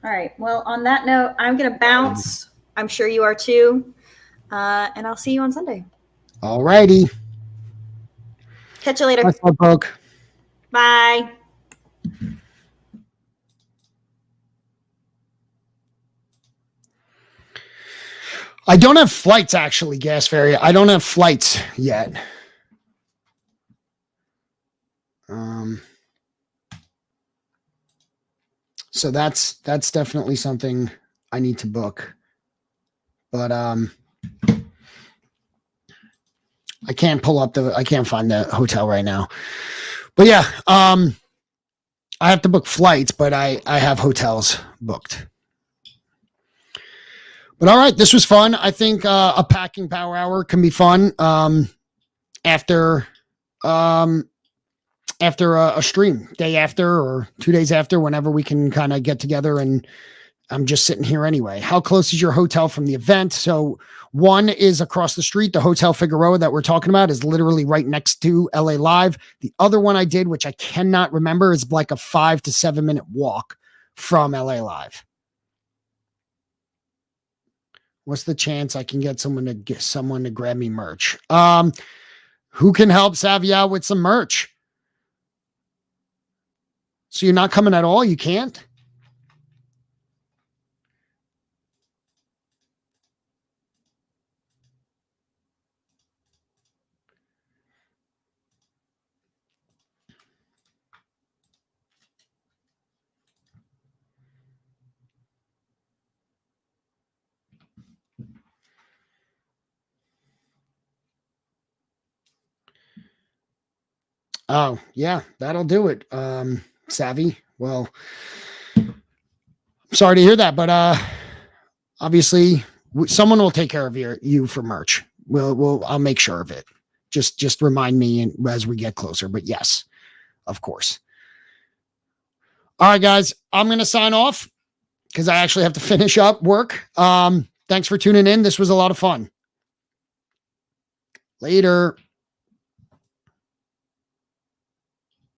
right. Well, on that note, I'm going to bounce. I'm sure you are too. And I'll see you on Sunday. All righty. Catch you later. Bye, Slowpoke. Bye. I don't have flights actually, Gas Fairy. I don't have flights yet. So that's definitely something I need to book. But I can't I can't find the hotel right now. But yeah, I have to book flights, but I have hotels booked. But all right, this was fun. I think a packing power hour can be fun after a stream, day after or 2 days after, whenever we can kind of get together. And I'm just sitting here anyway. How close is your hotel from the event? So one is across the street. The Hotel Figueroa that we're talking about is literally right next to LA Live. The other one I did, which I cannot remember, is like a 5 to 7 minute walk from LA Live. What's the chance I can get someone to grab me merch? Who can help Savvy out with some merch? So you're not coming at all? You can't? Oh, yeah, that'll do it. Savvy. Well, I'm sorry to hear that, but obviously someone will take care of you for merch. I'll make sure of it. Just remind me as we get closer. But yes, of course. All right, guys, I'm going to sign off because I actually have to finish up work. Thanks for tuning in. This was a lot of fun. Later.